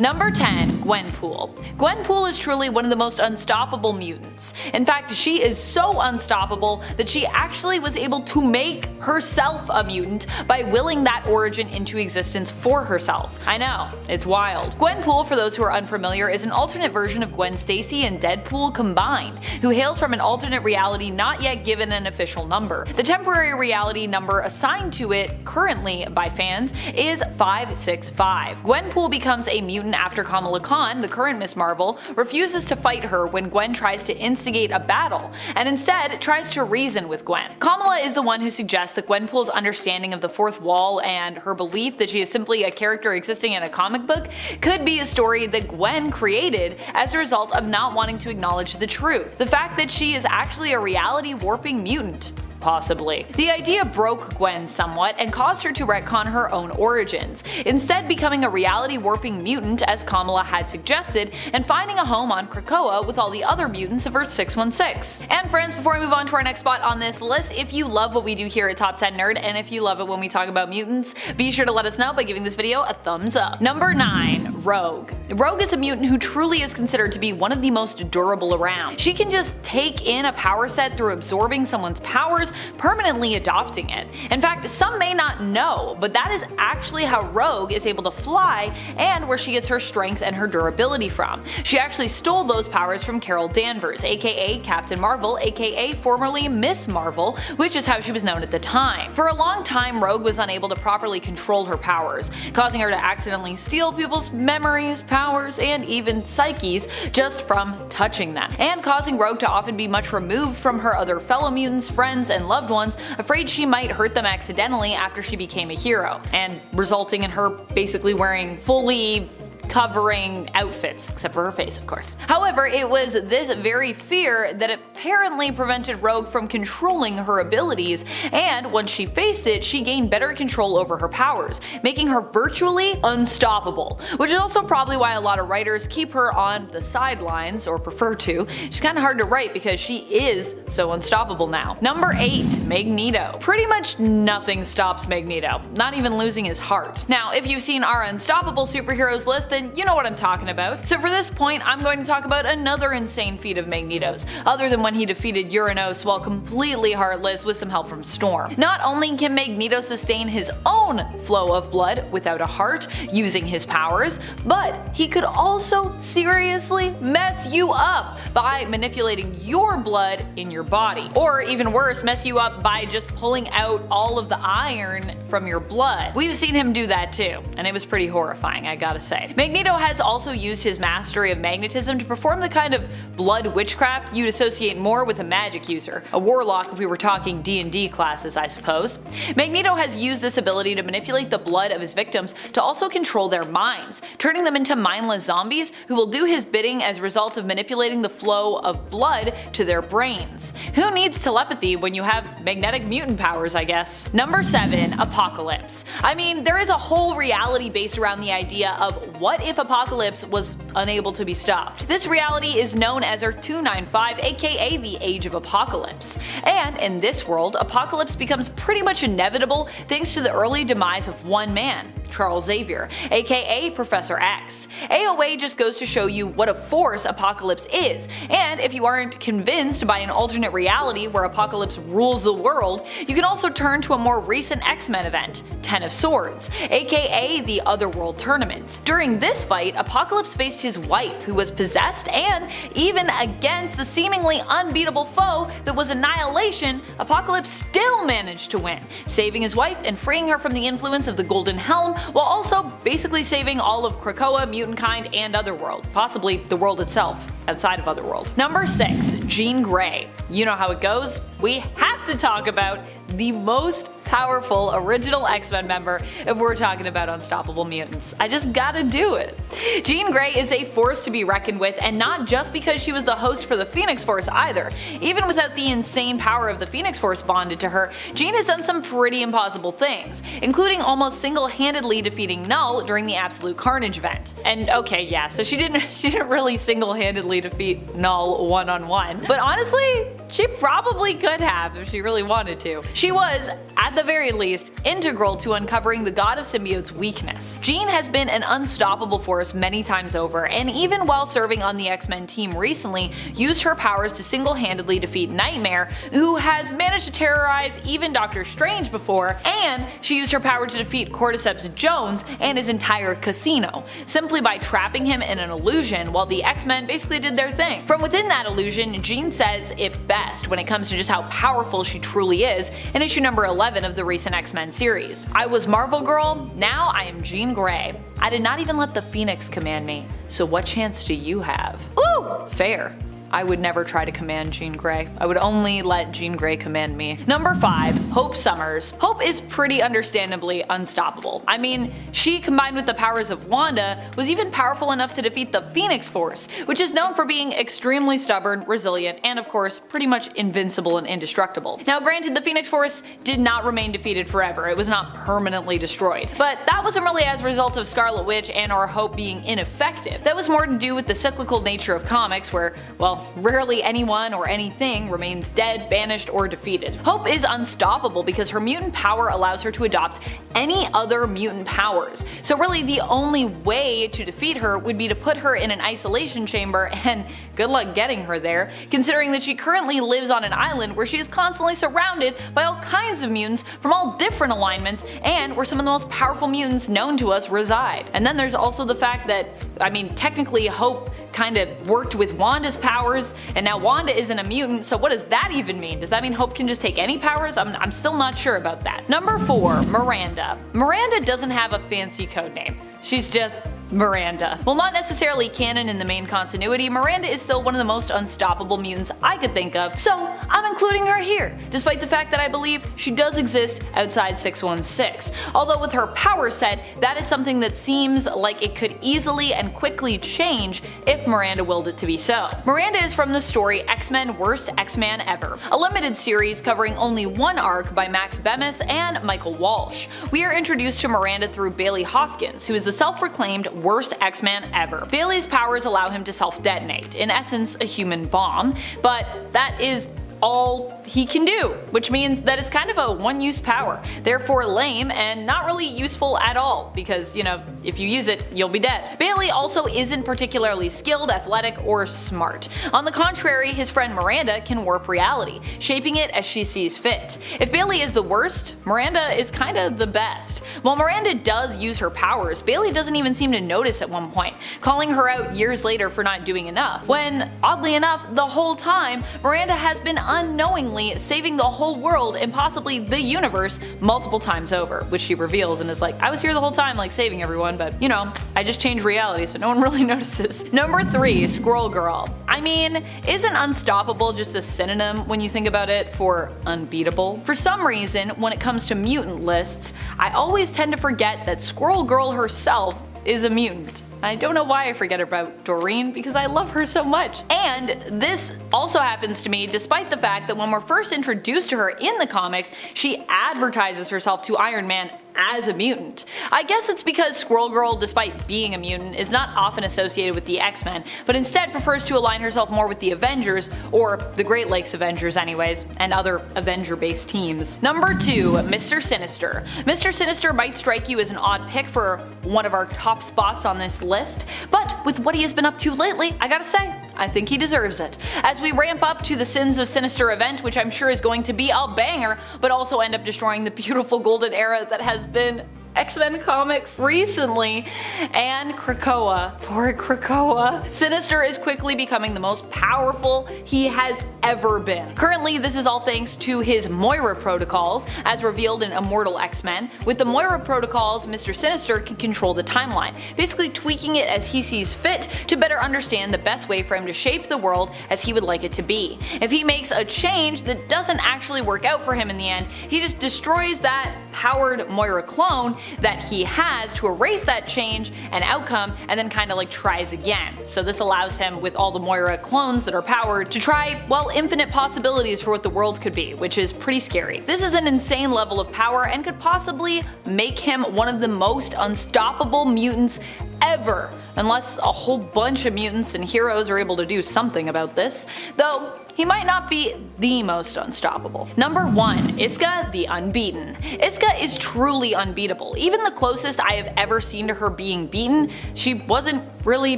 Number 10. Gwenpool. Gwenpool is truly one of the most unstoppable mutants. In fact, she is so unstoppable that she actually was able to make herself a mutant by willing that origin into existence for herself. I know, it's wild. Gwenpool, for those who are unfamiliar, is an alternate version of Gwen Stacy and Deadpool combined, who hails from an alternate reality not yet given an official number. The temporary reality number assigned to it currently by fans is 565. Gwenpool becomes a mutant after Kamala Khan, the current Miss Marvel, refuses to fight her when Gwen tries to instigate a battle, and instead tries to reason with Gwen. Kamala is the one who suggests that Gwenpool's understanding of the fourth wall and her belief that she is simply a character existing in a comic book could be a story that Gwen created as a result of not wanting to acknowledge the truth. The fact that she is actually a reality warping mutant. Possibly. The idea broke Gwen somewhat and caused her to retcon her own origins, instead becoming a reality warping mutant as Kamala had suggested and finding a home on Krakoa with all the other mutants of Earth 616. And friends, before we move on to our next spot on this list, if you love what we do here at Top 10 Nerd and if you love it when we talk about mutants, be sure to let us know by giving this video a thumbs up. Number 9. Rogue. Rogue is a mutant who truly is considered to be one of the most durable around. She can just take in a power set through absorbing someone's powers, permanently adopting it. In fact, some may not know, but that is actually how Rogue is able to fly and where she gets her strength and her durability from. She actually stole those powers from Carol Danvers, aka Captain Marvel, aka formerly Miss Marvel, which is how she was known at the time. For a long time, Rogue was unable to properly control her powers, causing her to accidentally steal people's memories, powers, and even psyches just from touching them, and causing Rogue to often be much removed from her other fellow mutants, friends, and loved ones, afraid she might hurt them accidentally after she became a hero, and resulting in her basically wearing fully covering outfits, except for her face of course. However, it was this very fear that apparently prevented Rogue from controlling her abilities, and once she faced it, she gained better control over her powers, making her virtually unstoppable, which is also probably why a lot of writers keep her on the sidelines, or prefer to. She's kinda hard to write because she is so unstoppable now. Number 8. Magneto. Pretty much nothing stops Magneto, not even losing his heart. Now, if you've seen our Unstoppable superheroes list, then you know what I'm talking about. So for this point, I'm going to talk about another insane feat of Magneto's, other than when he defeated Uranos while completely heartless with some help from Storm. Not only can Magneto sustain his own flow of blood without a heart using his powers, but he could also seriously mess you up by manipulating your blood in your body. Or even worse, mess you up by just pulling out all of the iron from your blood. We've seen him do that too, and it was pretty horrifying, I gotta say. Magneto has also used his mastery of magnetism to perform the kind of blood witchcraft you'd associate more with a magic user, a warlock if we were talking D&D classes I suppose. Magneto has used this ability to manipulate the blood of his victims to also control their minds, turning them into mindless zombies who will do his bidding as a result of manipulating the flow of blood to their brains. Who needs telepathy when you have magnetic mutant powers, I guess? Number 7. Apocalypse. I mean, there is a whole reality based around the idea of what if Apocalypse was unable to be stopped. This reality is known as Earth 295, aka the Age of Apocalypse. And in this world, Apocalypse becomes pretty much inevitable thanks to the early demise of one man, Charles Xavier, aka Professor X. AOA just goes to show you what a force Apocalypse is, and if you aren't convinced by an alternate reality where Apocalypse rules the world, you can also turn to a more recent X-Men event, Ten of Swords, aka the Otherworld Tournament. During this fight, Apocalypse faced his wife, who was possessed, and even against the seemingly unbeatable foe that was Annihilation, Apocalypse still managed to win, saving his wife and freeing her from the influence of the Golden Helm, while also basically saving all of Krakoa, mutant kind, and Otherworld, possibly the world itself, outside of Otherworld. Number 6. Jean Grey. You know how it goes. We have to talk about the most powerful original X-Men member if we're talking about Unstoppable Mutants. I just gotta do it. Jean Grey is a force to be reckoned with, and not just because she was the host for the Phoenix Force either. Even without the insane power of the Phoenix Force bonded to her, Jean has done some pretty impossible things, including almost single-handedly defeating Null during the Absolute Carnage event. And okay, yeah, so she didn't really single-handedly defeat Null one-on-one, but honestly, she probably could have if she really wanted to. She was, at the very least, integral to uncovering the God of Symbiote's weakness. Jean has been an unstoppable force many times over, and even while serving on the X-Men team recently, used her powers to single-handedly defeat Nightmare, who has managed to terrorize even Doctor Strange before, and she used her power to defeat Cordyceps Jones and his entire casino, simply by trapping him in an illusion while the X-Men basically did their thing. From within that illusion, Jean says it best when it comes to just how powerful she truly is in issue number 11 of the recent X-Men series. I was Marvel Girl, now I am Jean Grey. I did not even let the Phoenix command me, so what chance do you have? Ooh, fair. I would never try to command Jean Grey. I would only let Jean Grey command me. Number 5. Hope Summers. Hope is pretty understandably unstoppable. I mean, she, combined with the powers of Wanda, was even powerful enough to defeat the Phoenix Force, which is known for being extremely stubborn, resilient, and of course, pretty much invincible and indestructible. Now granted, the Phoenix Force did not remain defeated forever, it was not permanently destroyed. But that wasn't really as a result of Scarlet Witch and or Hope being ineffective. That was more to do with the cyclical nature of comics where, well, rarely anyone or anything remains dead, banished, or defeated. Hope is unstoppable because her mutant power allows her to adopt any other mutant powers. So really the only way to defeat her would be to put her in an isolation chamber, and good luck getting her there, considering that she currently lives on an island where she is constantly surrounded by all kinds of mutants from all different alignments and where some of the most powerful mutants known to us reside. And then there's also the fact that, I mean, technically Hope kind of worked with Wanda's powers, and now Wanda isn't a mutant, so what does that even mean? Does that mean Hope can just take any powers? I'm still not sure about that. Number 4. Miranda. Miranda doesn't have a fancy code name. She's just Miranda. While not necessarily canon in the main continuity, Miranda is still one of the most unstoppable mutants I could think of, so I'm including her here, despite the fact that I believe she does exist outside 616. Although with her power set, that is something that seems like it could easily and quickly change if Miranda willed it to be so. Miranda is from the story X-Men Worst X-Man Ever, a limited series covering only one arc by Max Bemis and Michael Walsh. We are introduced to Miranda through Bailey Hoskins, who is the self-proclaimed worst X-Man ever. Bailey's powers allow him to self-detonate, in essence a human bomb, but that is all he can do, which means that it's kind of a one-use power, therefore lame and not really useful at all because, you know, if you use it, you'll be dead. Bailey also isn't particularly skilled, athletic, or smart. On the contrary, his friend Miranda can warp reality, shaping it as she sees fit. If Bailey is the worst, Miranda is kinda the best. While Miranda does use her powers, Bailey doesn't even seem to notice at one point, calling her out years later for not doing enough, when, oddly enough, the whole time, Miranda has been unknowingly saving the whole world and possibly the universe multiple times over, which she reveals and is like, I was here the whole time like saving everyone, but you know, I just changed reality so no one really notices. Number 3. Squirrel Girl. I mean, isn't unstoppable just a synonym when you think about it for unbeatable? For some reason, when it comes to mutant lists, I always tend to forget that Squirrel Girl herself is a mutant. I don't know why I forget about Doreen because I love her so much. And this also happens to me despite the fact that when we're first introduced to her in the comics, she advertises herself to Iron Man as a mutant. I guess it's because Squirrel Girl, despite being a mutant, is not often associated with the X-Men, but instead prefers to align herself more with the Avengers, or the Great Lakes Avengers anyways, and other Avenger-based teams. Number 2. Mr. Sinister. Mr. Sinister might strike you as an odd pick for one of our top spots on this list, but with what he has been up to lately, I gotta say, I think he deserves it. As we ramp up to the Sins of Sinister event, which I'm sure is going to be a banger, but also end up destroying the beautiful golden era that has been X-Men comics recently, and Krakoa. Poor Krakoa. Sinister is quickly becoming the most powerful he has ever been. Currently, this is all thanks to his Moira protocols, as revealed in Immortal X-Men. With the Moira protocols, Mr. Sinister can control the timeline, basically tweaking it as he sees fit to better understand the best way for him to shape the world as he would like it to be. If he makes a change that doesn't actually work out for him in the end, he just destroys that powered Moira clone that he has to erase that change and outcome, and then kinda like tries again. So this allows him, with all the Moira clones that are powered, to try, well, infinite possibilities for what the world could be, which is pretty scary. This is an insane level of power and could possibly make him one of the most unstoppable mutants ever, unless a whole bunch of mutants and heroes are able to do something about this. Though, he might not be the most unstoppable. Number 1. Iska the Unbeaten. Iska is truly unbeatable. Even the closest I have ever seen to her being beaten, she wasn't really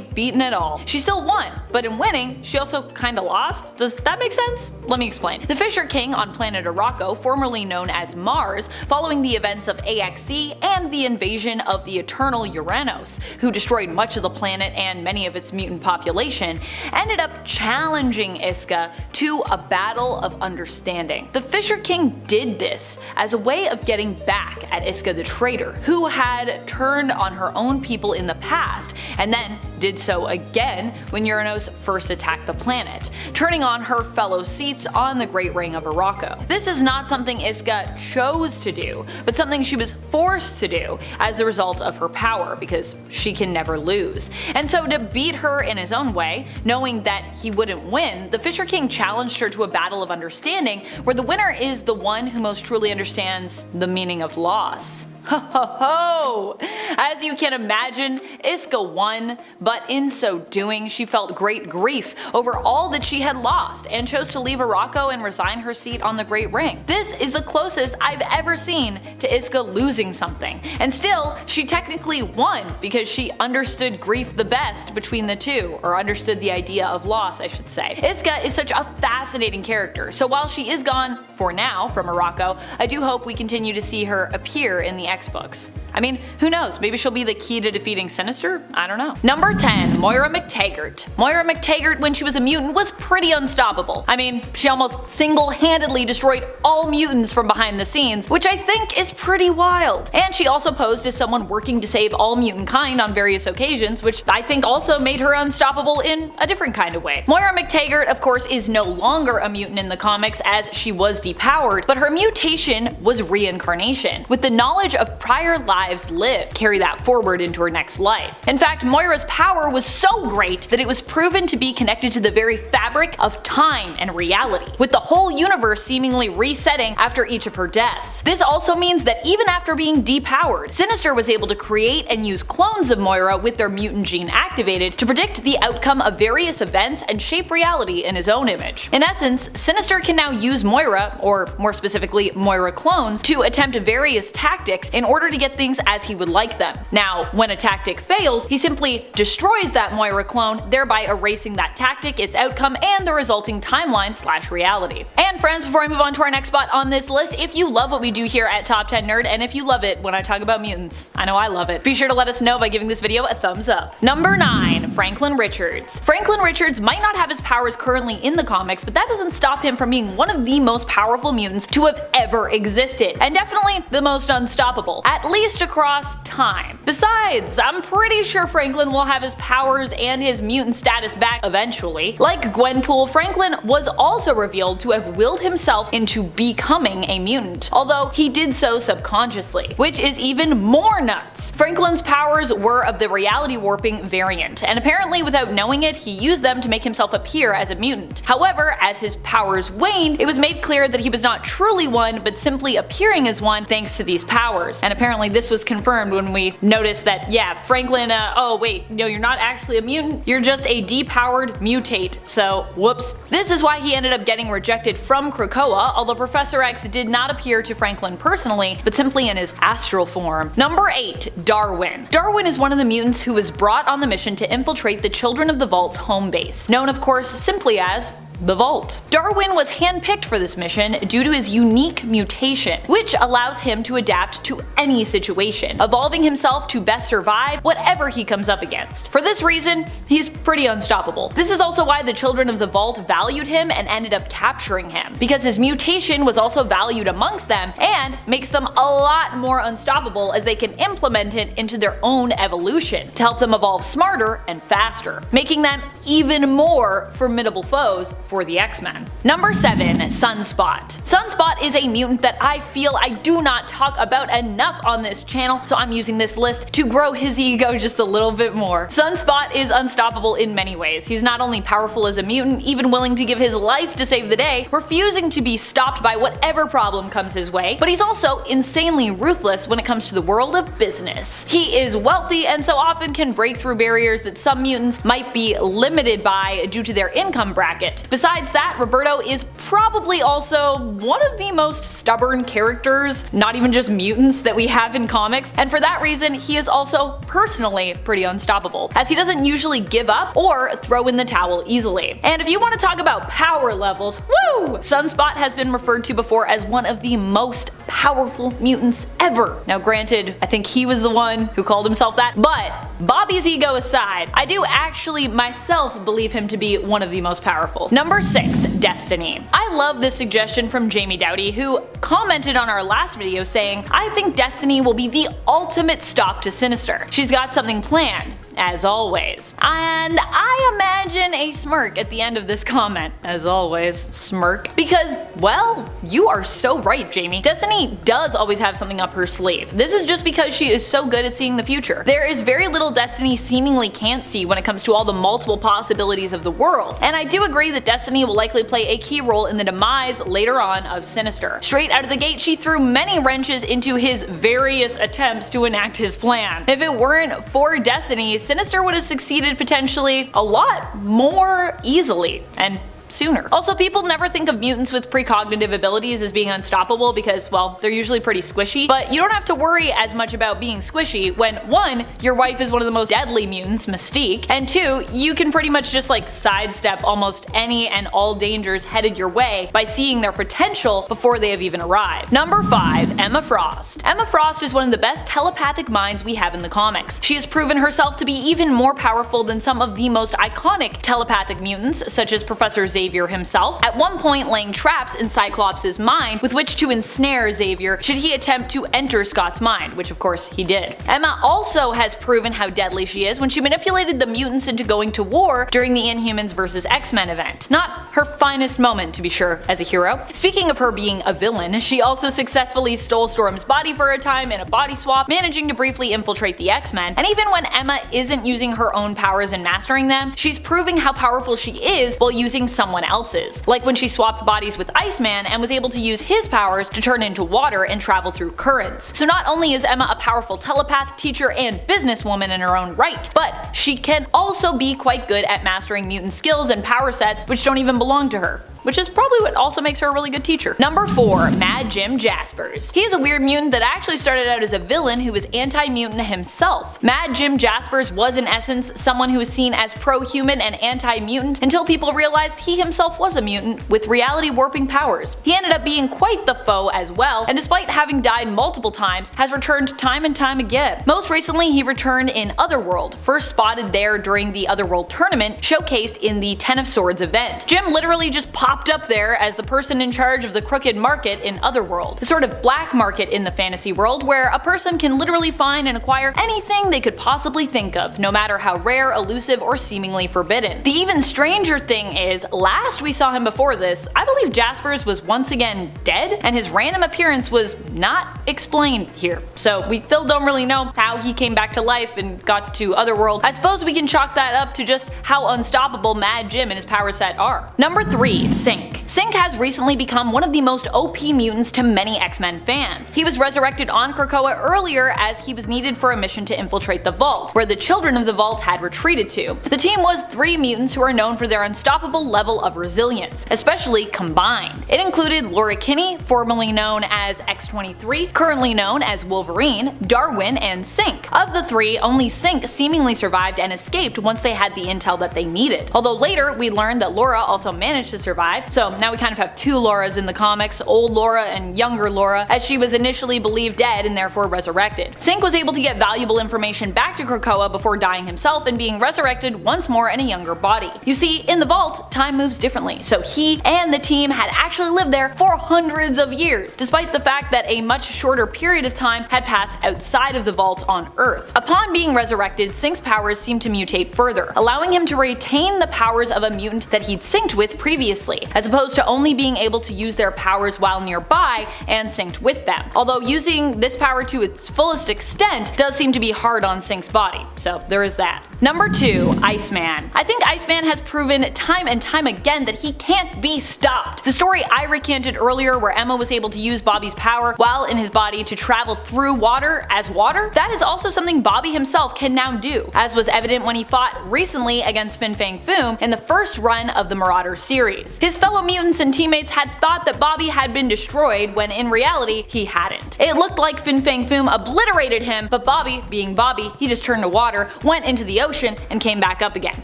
beaten at all. She still won, but in winning, she also kinda lost. Does that make sense? Let me explain. The Fisher King on planet Arakko, formerly known as Mars, following the events of AXE and the invasion of the Eternal Uranos, who destroyed much of the planet and many of its mutant population, ended up challenging Iska to a battle of understanding. The Fisher King did this as a way of getting back at Iska the traitor, who had turned on her own people in the past, and then did so again when Uranos first attacked the planet, turning on her fellow seats on the Great Ring of Arakko. This is not something Iska chose to do, but something she was forced to do as a result of her power, because she can never lose. And so to beat her in his own way, knowing that he wouldn't win, the Fisher King challenged her to a battle of understanding, where the winner is the one who most truly understands the meaning of loss. Ho ho ho! As you can imagine, Iska won, but in so doing, she felt great grief over all that she had lost and chose to leave Arakko and resign her seat on the Great Ring. This is the closest I've ever seen to Iska losing something, and still, she technically won because she understood grief the best between the two, or understood the idea of loss, I should say. Iska is such a fascinating character, so while she is gone, for now, from Arakko, I do hope we continue to see her appear in the X-books. I mean, who knows, maybe she'll be the key to defeating Sinister? I don't know. Number 10. Moira McTaggart. Moira McTaggart, when she was a mutant, was pretty unstoppable. I mean, she almost single-handedly destroyed all mutants from behind the scenes, which I think is pretty wild. And she also posed as someone working to save all mutant kind on various occasions, which I think also made her unstoppable in a different kind of way. Moira McTaggart, of course, is no longer a mutant in the comics as she was depowered, but her mutation was reincarnation, with the knowledge of prior lives lived carry that forward into her next life. In fact, Moira's power was so great that it was proven to be connected to the very fabric of time and reality, with the whole universe seemingly resetting after each of her deaths. This also means that even after being depowered, Sinister was able to create and use clones of Moira with their mutant gene activated to predict the outcome of various events and shape reality in his own image. In essence, Sinister can now use Moira, or more specifically Moira clones, to attempt various tactics in order to get things as he would like them. Now, when a tactic fails, he simply destroys that Moira clone, thereby erasing that tactic, its outcome, and the resulting timeline/reality. And friends, before I move on to our next spot on this list, if you love what we do here at Top 10 Nerd, and if you love it when I talk about mutants, I know I love it, be sure to let us know by giving this video a thumbs up. Number 9. Franklin Richards. Franklin Richards might not have his powers currently in the comics, but that doesn't stop him from being one of the most powerful mutants to have ever existed, and definitely the most unstoppable, at least across time. Besides, I'm pretty sure Franklin will have his powers and his mutant status back eventually. Like Gwenpool, Franklin was also revealed to have willed himself into becoming a mutant, although he did so subconsciously, which is even more nuts. Franklin's powers were of the reality warping variant, and apparently without knowing it, he used them to make himself appear as a mutant. However, as his powers waned, it was made clear that he was not truly one, but simply appearing as one thanks to these powers. And apparently this was confirmed when we noticed that, yeah, Franklin, oh wait, no, you're not actually a mutant, you're just a depowered mutate, so whoops. This is why he ended up getting rejected from Krakoa, although Professor X did not appear to Franklin personally, but simply in his astral form. Number 8. Darwin. Darwin is one of the mutants who was brought on the mission to infiltrate the Children of the Vault's home base, known of course simply as the Vault. Darwin was handpicked for this mission due to his unique mutation, which allows him to adapt to any situation, evolving himself to best survive whatever he comes up against. For this reason, he's pretty unstoppable. This is also why the Children of the Vault valued him and ended up capturing him, because his mutation was also valued amongst them and makes them a lot more unstoppable as they can implement it into their own evolution to help them evolve smarter and faster, making them even more formidable foes for the X-Men. Number 7. Sunspot. Sunspot is a mutant that I feel I do not talk about enough on this channel, so I'm using this list to grow his ego just a little bit more. Sunspot is unstoppable in many ways. He's not only powerful as a mutant, even willing to give his life to save the day, refusing to be stopped by whatever problem comes his way, but he's also insanely ruthless when it comes to the world of business. He is wealthy and so often can break through barriers that some mutants might be limited by due to their income bracket. Besides that, Roberto is probably also one of the most stubborn characters, not even just mutants, that we have in comics, and for that reason he is also personally pretty unstoppable, as he doesn't usually give up or throw in the towel easily. And if you want to talk about power levels, woo! Sunspot has been referred to before as one of the most powerful mutants ever. Now granted, I think he was the one who called himself that, but Bobby's ego aside, I do actually myself believe him to be one of the most powerful. Number 6. Destiny. I love this suggestion from Jamie Dowdy, who commented on our last video saying, "I think Destiny will be the ultimate stop to Sinister. She's got something planned, as always." And I imagine a smirk at the end of this comment. As always, smirk. Because, well, you are so right, Jamie. Destiny does always have something up her sleeve. This is just because she is so good at seeing the future. There is very little Destiny seemingly can't see when it comes to all the multiple possibilities of the world. And I do agree that Destiny will likely play a key role in the demise later on of Sinister. Straight out of the gate, she threw many wrenches into his various attempts to enact his plan. If it weren't for Destiny, Sinister would have succeeded potentially a lot more easily and sooner. Also, people never think of mutants with precognitive abilities as being unstoppable because, well, they're usually pretty squishy, but you don't have to worry as much about being squishy when 1. Your wife is one of the most deadly mutants, Mystique, and 2. You can pretty much just like sidestep almost any and all dangers headed your way by seeing their potential before they have even arrived. Number 5. Emma Frost. Emma Frost is one of the best telepathic minds we have in the comics. She has proven herself to be even more powerful than some of the most iconic telepathic mutants, such as Professor Xavier himself, at one point laying traps in Cyclops' mind with which to ensnare Xavier should he attempt to enter Scott's mind, which of course he did. Emma also has proven how deadly she is when she manipulated the mutants into going to war during the Inhumans vs. X-Men event. Not her finest moment, to be sure, as a hero. Speaking of her being a villain, she also successfully stole Storm's body for a time in a body swap, managing to briefly infiltrate the X-Men, and even when Emma isn't using her own powers and mastering them, she's proving how powerful she is while using someone else's, like when she swapped bodies with Iceman and was able to use his powers to turn into water and travel through currents. So not only is Emma a powerful telepath, teacher, and businesswoman in her own right, but she can also be quite good at mastering mutant skills and power sets which don't even belong to her, which is probably what also makes her a really good teacher. Number 4. Mad Jim Jaspers. He is a weird mutant that actually started out as a villain who was anti-mutant himself. Mad Jim Jaspers was in essence someone who was seen as pro-human and anti-mutant until people realized he himself was a mutant with reality warping powers. He ended up being quite the foe as well, and despite having died multiple times, has returned time and time again. Most recently, he returned in Otherworld, first spotted there during the Otherworld tournament showcased in the Ten of Swords event. Jim literally just popped up there as the person in charge of the crooked market in Otherworld, the sort of black market in the fantasy world where a person can literally find and acquire anything they could possibly think of, no matter how rare, elusive, or seemingly forbidden. The even stranger thing is, last we saw him before this, I believe Jaspers was once again dead, and his random appearance was not explained here. So we still don't really know how he came back to life and got to Otherworld. I suppose we can chalk that up to just how unstoppable Mad Jim and his power set are. Number 3. Synch. Synch has recently become one of the most OP mutants to many X-Men fans. He was resurrected on Krakoa earlier as he was needed for a mission to infiltrate the Vault, where the children of the Vault had retreated to. The team was 3 mutants who are known for their unstoppable level of resilience, especially combined. It included Laura Kinney, formerly known as X-23, currently known as Wolverine, Darwin, and Synch. Of the 3, only Synch seemingly survived and escaped once they had the intel that they needed. Although later we learned that Laura also managed to survive, so now we kind of have 2 Lauras in the comics, old Laura and younger Laura, as she was initially believed dead and therefore resurrected. Synch was able to get valuable information back to Krakoa before dying himself and being resurrected once more in a younger body. You see, in the Vault, time moves differently, so he and the team had actually lived there for hundreds of years, despite the fact that a much shorter period of time had passed outside of the Vault on Earth. Upon being resurrected, Synch's powers seemed to mutate further, allowing him to retain the powers of a mutant that he'd synced with previously, as opposed opposed to only being able to use their powers while nearby and synced with them. Although using this power to its fullest extent does seem to be hard on Sync's body, so there is that. Number 2. Iceman. I think Iceman has proven time and time again that he can't be stopped. The story I recanted earlier where Emma was able to use Bobby's power while in his body to travel through water as water, that is also something Bobby himself can now do, as was evident when he fought recently against Fin Fang Foom in the first run of the Marauder series. His fellow mutants and teammates had thought that Bobby had been destroyed when in reality he hadn't. It looked like Fin Fang Foom obliterated him, but Bobby, being Bobby, he just turned to water, went into the ocean, and came back up again,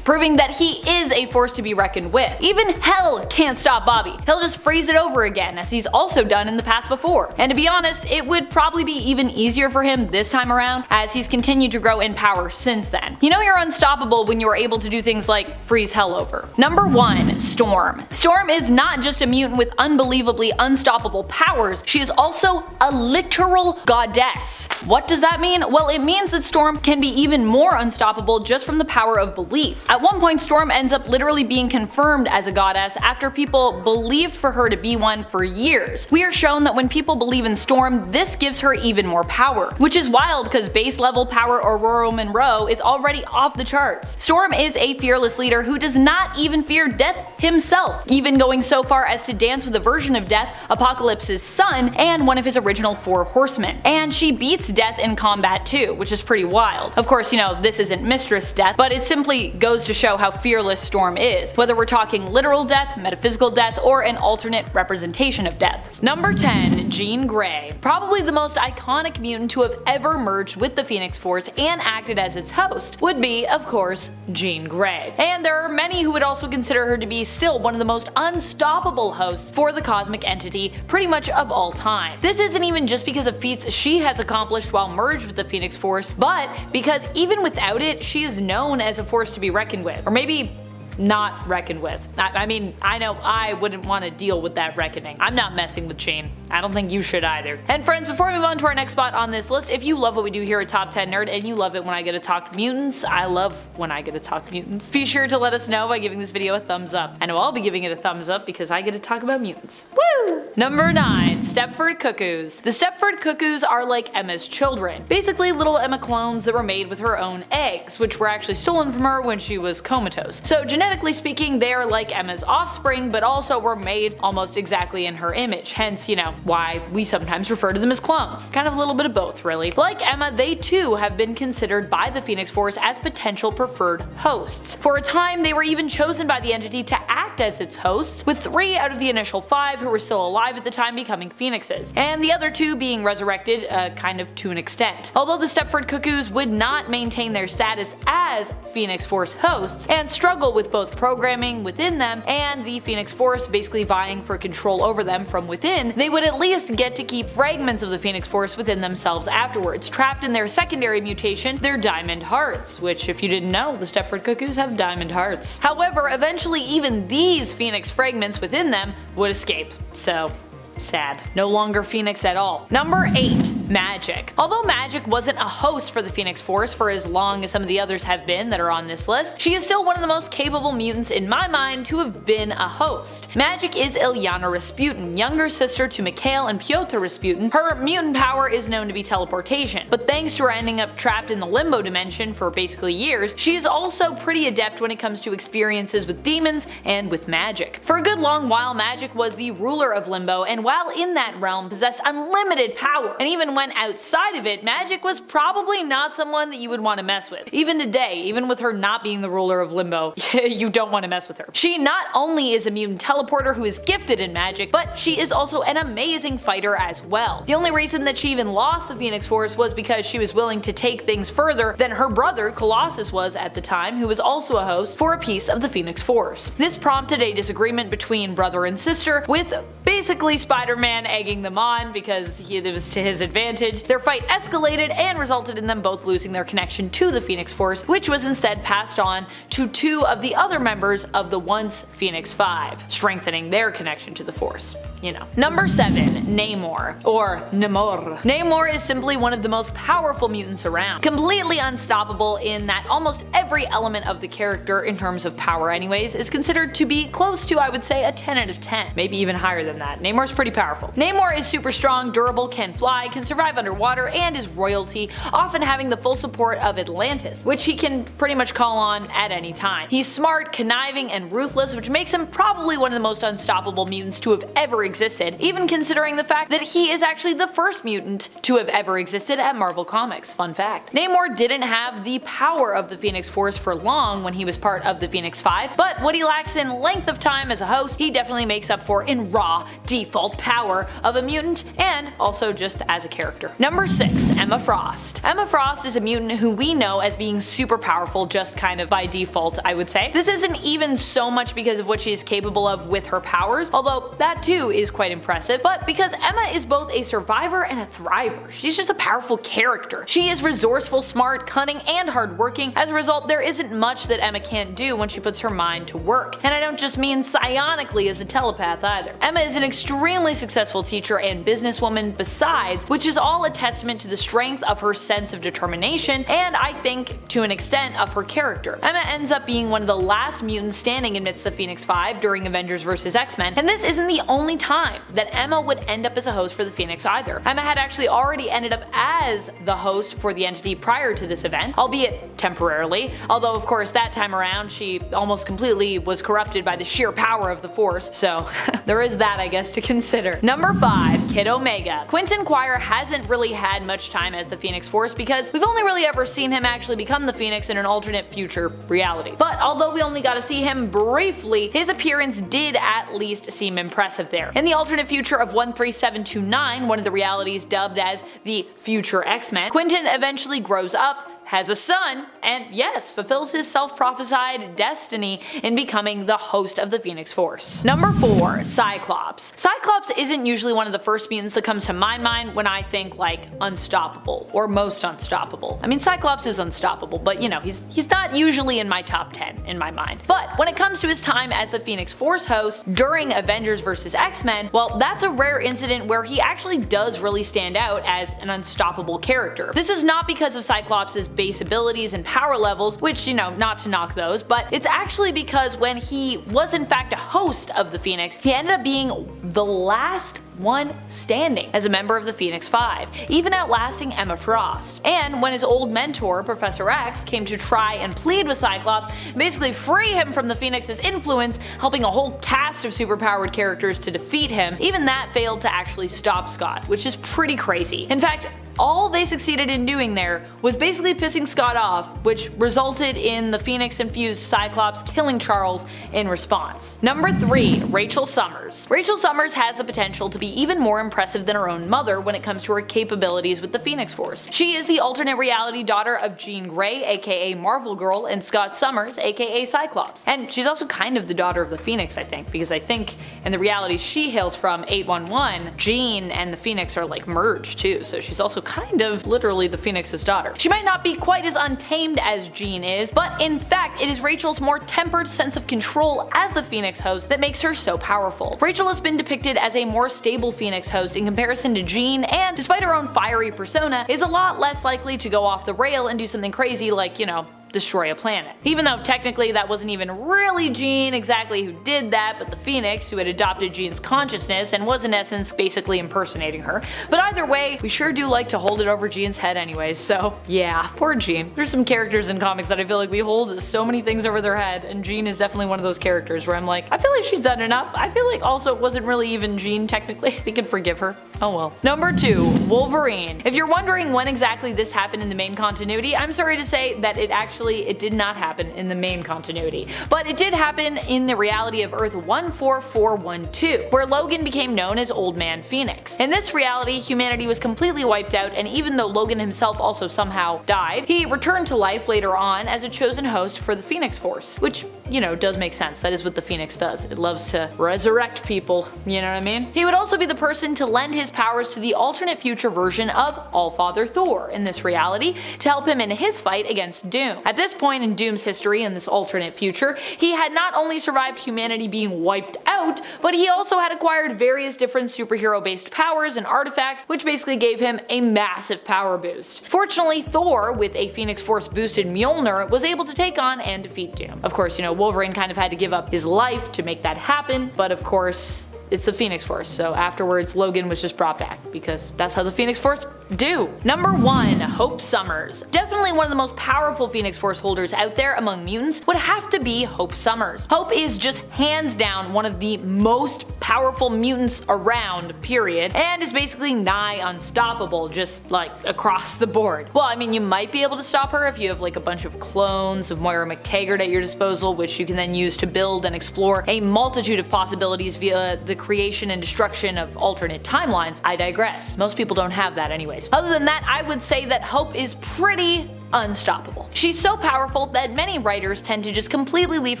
proving that he is a force to be reckoned with. Even hell can't stop Bobby. He'll just freeze it over again, as he's also done in the past before. And to be honest, it would probably be even easier for him this time around, as he's continued to grow in power since then. You know you're unstoppable when you are able to do things like freeze hell over. Number 1. Storm. Storm is not just a mutant with unbelievably unstoppable powers, she is also a literal goddess. What does that mean? Well, it means that Storm can be even more unstoppable just from the power of belief. At one point, Storm ends up literally being confirmed as a goddess after people believed for her to be one for years. We are shown that when people believe in Storm, this gives her even more power, which is wild because base level power Aurora Monroe is already off the charts. Storm is a fearless leader who does not even fear death himself, even going so far as to dance with a version of Death, Apocalypse's son, and one of his original 4 horsemen. And she beats Death in combat too, which is pretty wild. Of course, you know, this isn't Mistress Death, but it simply goes to show how fearless Storm is, whether we're talking literal death, metaphysical death, or an alternate representation of death. Number 10. Jean Grey. Probably the most iconic mutant to have ever merged with the Phoenix Force and acted as its host would be, of course, Jean Grey. And there are many who would also consider her to be still one of the most unstoppable hosts for the cosmic entity pretty much of all time. This isn't even just because of feats she has accomplished while merged with the Phoenix Force, but because even without it, she is known as a force to be reckoned with. Or maybe not reckoned with. I mean, I know I wouldn't want to deal with that reckoning. I'm not messing with Jean. I don't think you should either. And friends, before we move on to our next spot on this list, if you love what we do here at Top 10 Nerd and you love it when I get to talk mutants, I love when I get to talk mutants, be sure to let us know by giving this video a thumbs up. I know I'll be giving it a thumbs up because I get to talk about mutants. Woo! Number 9. Stepford Cuckoos. The Stepford Cuckoos are like Emma's children. Basically little Emma clones that were made with her own eggs, which were actually stolen from her when she was comatose. So genetically speaking, they are like Emma's offspring, but also were made almost exactly in her image, hence, you know, why we sometimes refer to them as clones. Kind of a little bit of both, really. Like Emma, they too have been considered by the Phoenix Force as potential preferred hosts. For a time, they were even chosen by the entity to act as its hosts, with 3 out of the initial 5 who were still alive at the time becoming phoenixes, and the other 2 being resurrected kind of to an extent. Although the Stepford Cuckoos would not maintain their status as Phoenix Force hosts, and struggle with both programming within them and the Phoenix Force basically vying for control over them from within, they would at least get to keep fragments of the Phoenix Force within themselves afterwards, trapped in their secondary mutation, their diamond hearts, which if you didn't know, the Stepford Cuckoos have diamond hearts. However, eventually even these Phoenix fragments within them would escape, so sad. No longer Phoenix at all. Number 8. Magik. Although Magik wasn't a host for the Phoenix Force for as long as some of the others have been that are on this list, she is still one of the most capable mutants in my mind to have been a host. Magik is Ilyana Rasputin, younger sister to Mikhail and Pyotr Rasputin. Her mutant power is known to be teleportation, but thanks to her ending up trapped in the limbo dimension for basically years, she is also pretty adept when it comes to experiences with demons and with magic. For a good long while, Magik was the ruler of limbo, and while in that realm possessed unlimited power, and even when outside of it, Magik was probably not someone that you would want to mess with. Even today, even with her not being the ruler of limbo, you don't want to mess with her. She not only is a mutant teleporter who is gifted in magic, but she is also an amazing fighter as well. The only reason that she even lost the Phoenix Force was because she was willing to take things further than her brother Colossus was at the time, who was also a host, for a piece of the Phoenix Force. This prompted a disagreement between brother and sister, with basically Spider-Man egging them on because it was to his advantage advantage. Their fight escalated and resulted in them both losing their connection to the Phoenix Force, which was instead passed on to 2 of the other members of the once Phoenix Five, strengthening their connection to the Force. You know. Number 7. Namor, or Namor. Namor is simply one of the most powerful mutants around. Completely unstoppable in that almost every element of the character, in terms of power anyways, is considered to be close to, I would say, a 10 out of 10. Maybe even higher than that. Namor's pretty powerful. Namor is super strong, durable, can fly, can survive underwater, and is royalty, often having the full support of Atlantis, which he can pretty much call on at any time. He's smart, conniving, and ruthless, which makes him probably one of the most unstoppable mutants to have ever existed, even considering the fact that he is actually the first mutant to have ever existed at Marvel Comics. Fun fact. Namor didn't have the power of the Phoenix Force for long when he was part of the Phoenix Five, but what he lacks in length of time as a host, he definitely makes up for in raw, default power of a mutant, and also just as a character. Number 6. Emma Frost. Emma Frost is a mutant who we know as being super powerful just kind of by default, I would say. This isn't even so much because of what she is capable of with her powers, although that too is quite impressive, but because Emma is both a survivor and a thriver. She's just a powerful character. She is resourceful, smart, cunning, and hardworking. As a result, there isn't much that Emma can't do when she puts her mind to work. And I don't just mean psionically as a telepath either. Emma is an extremely successful teacher and businesswoman besides, which is all a testament to the strength of her sense of determination, and I think to an extent of her character. Emma ends up being one of the last mutants standing amidst the Phoenix Five during Avengers vs. X-Men, and this isn't the only time that Emma would end up as a host for the Phoenix either. Emma had actually already ended up as the host for the entity prior to this event, albeit temporarily, although of course that time around she almost completely was corrupted by the sheer power of the Force, so there is that I guess to consider. Number 5. Kid Omega. Quentin Quire hasn't really had much time as the Phoenix Force because we've only really ever seen him actually become the Phoenix in an alternate future reality. But although we only got to see him briefly, his appearance did at least seem impressive there. In the alternate future of 13729, one of the realities dubbed as the Future X-Men, Quentin eventually grows up, has a son, and yes, fulfills his self-prophesied destiny in becoming the host of the Phoenix Force. Number 4. Cyclops. Cyclops isn't usually one of the first mutants that comes to my mind when I think like unstoppable, or most unstoppable. I mean, Cyclops is unstoppable, but you know, he's not usually in my top 10 in my mind. But when it comes to his time as the Phoenix Force host during Avengers vs. X-Men, well, that's a rare incident where he actually does really stand out as an unstoppable character. This is not because of Cyclops' base abilities and power levels, which, you know, not to knock those, but it's actually because when he was in fact a host of the Phoenix, he ended up being the last one standing as a member of the Phoenix Five, even outlasting Emma Frost. And when his old mentor, Professor X, came to try and plead with Cyclops, basically free him from the Phoenix's influence, helping a whole cast of superpowered characters to defeat him, even that failed to actually stop Scott, which is pretty crazy. In fact, all they succeeded in doing there was basically pissing Scott off, which resulted in the Phoenix-infused Cyclops killing Charles in response. Number 3. Rachel Summers. Rachel Summers has the potential to be even more impressive than her own mother when it comes to her capabilities with the Phoenix Force. She is the alternate reality daughter of Jean Grey, aka Marvel Girl, and Scott Summers, aka Cyclops. And she's also kind of the daughter of the Phoenix, I think, because I think in the reality she hails from, 811, Jean and the Phoenix are like merged too, so she's also kind of literally the Phoenix's daughter. She might not be quite as untamed as Jean is, but in fact it is Rachel's more tempered sense of control as the Phoenix host that makes her so powerful. Rachel has been depicted as a more stable Phoenix host in comparison to Jean, and despite her own fiery persona, is a lot less likely to go off the rail and do something crazy like, you know, destroy a planet. Even though technically that wasn't even really Jean exactly who did that, but the Phoenix who had adopted Jean's consciousness and was in essence basically impersonating her. But either way, we sure do like to hold it over Jean's head anyways, so yeah, poor Jean. There's some characters in comics that I feel like we hold so many things over their head, and Jean is definitely one of those characters where I'm like, I feel like she's done enough. I feel like also it wasn't really even Jean technically. We can forgive her. Oh well. Number 2. Wolverine. If you're wondering when exactly this happened in the main continuity, I'm sorry to say that it actually actually, it did not happen in the main continuity. But it did happen in the reality of Earth 14412, where Logan became known as Old Man Phoenix. In this reality, humanity was completely wiped out, and even though Logan himself also somehow died, he returned to life later on as a chosen host for the Phoenix Force, which, you know, does make sense. That is what the Phoenix does. It loves to resurrect people, you know what I mean? He would also be the person to lend his powers to the alternate future version of Allfather Thor in this reality to help him in his fight against Doom. At this point in Doom's history in this alternate future, he had not only survived humanity being wiped out, but he also had acquired various different superhero-based powers and artifacts, which basically gave him a massive power boost. Fortunately, Thor, with a Phoenix Force boosted Mjolnir, was able to take on and defeat Doom. Of course, you know, Wolverine kind of had to give up his life to make that happen, but of course, it's the Phoenix Force, so afterwards Logan was just brought back, because that's how the Phoenix Force do. Number 1. Hope Summers. Definitely one of the most powerful Phoenix Force holders out there among mutants would have to be Hope Summers. Hope is just hands down one of the most powerful mutants around, period, and is basically nigh unstoppable, just like across the board. Well, I mean, you might be able to stop her if you have like a bunch of clones of Moira McTaggart at your disposal, which you can then use to build and explore a multitude of possibilities via the creation and destruction of alternate timelines. I digress. Most people don't have that anyways. Other than that, I would say that Hope is pretty unstoppable. She's so powerful that many writers tend to just completely leave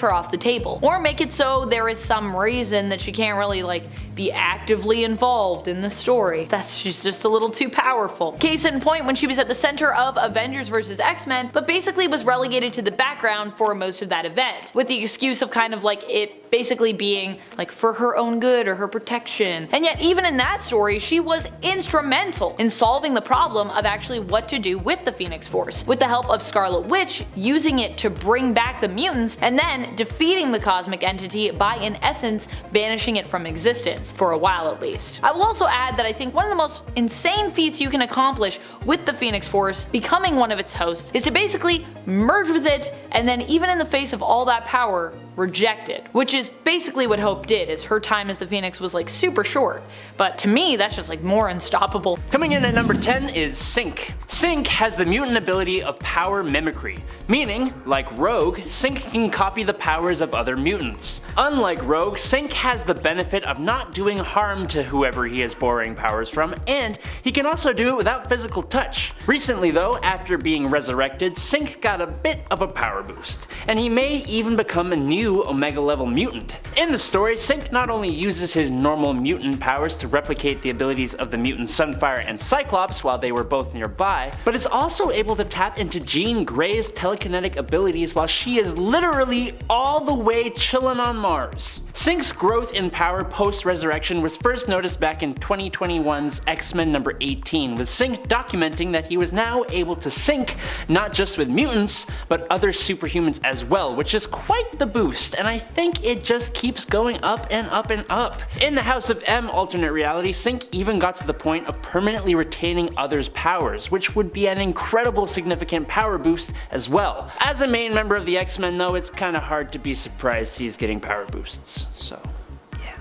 her off the table, or make it so there is some reason that she can't really be actively involved in the story. She's just a little too powerful. Case in point, when she was at the center of Avengers vs. X-Men, but basically was relegated to the background for most of that event, with the excuse of kind of it basically being for her own good or her protection. And yet even in that story, she was instrumental in solving the problem of actually what to do with the Phoenix Force, with the help of Scarlet Witch using it to bring back the mutants and then defeating the cosmic entity by in essence banishing it from existence, for a while at least. I will also add that I think one of the most insane feats you can accomplish with the Phoenix Force becoming one of its hosts is to basically merge with it and then, even in the face of all that power, reject it, which is basically what Hope did, as her time as the Phoenix was super short. But to me, that's just more unstoppable. Coming in at number 10 is Sync. Sync has the mutant ability of power mimicry, meaning, like Rogue, Sync can copy the powers of other mutants. Unlike Rogue, Sync has the benefit of not doing harm to whoever he is borrowing powers from, and he can also do it without physical touch. Recently though, after being resurrected, Sync got a bit of a power boost, and he may even become a new Omega level mutant. In the story, Sync not only uses his normal mutant powers to replicate the abilities of the mutants Sunfire and Cyclops while they were both nearby, but is also able to tap into Jean Grey's telekinetic abilities while she is literally all the way chillin' on Mars. Sync's growth in power post-resurrection was first noticed back in 2021's X-Men number 18, with Sync documenting that he was now able to sync not just with mutants, but other superhumans as well, which is quite the boost, and I think it just keeps going up and up and up. In the House of M alternate reality, Sync even got to the point of permanently retaining others' powers, which would be an incredible significant power boost as well. As a main member of the X-Men though, it's kinda hard to be surprised he's getting power boosts. So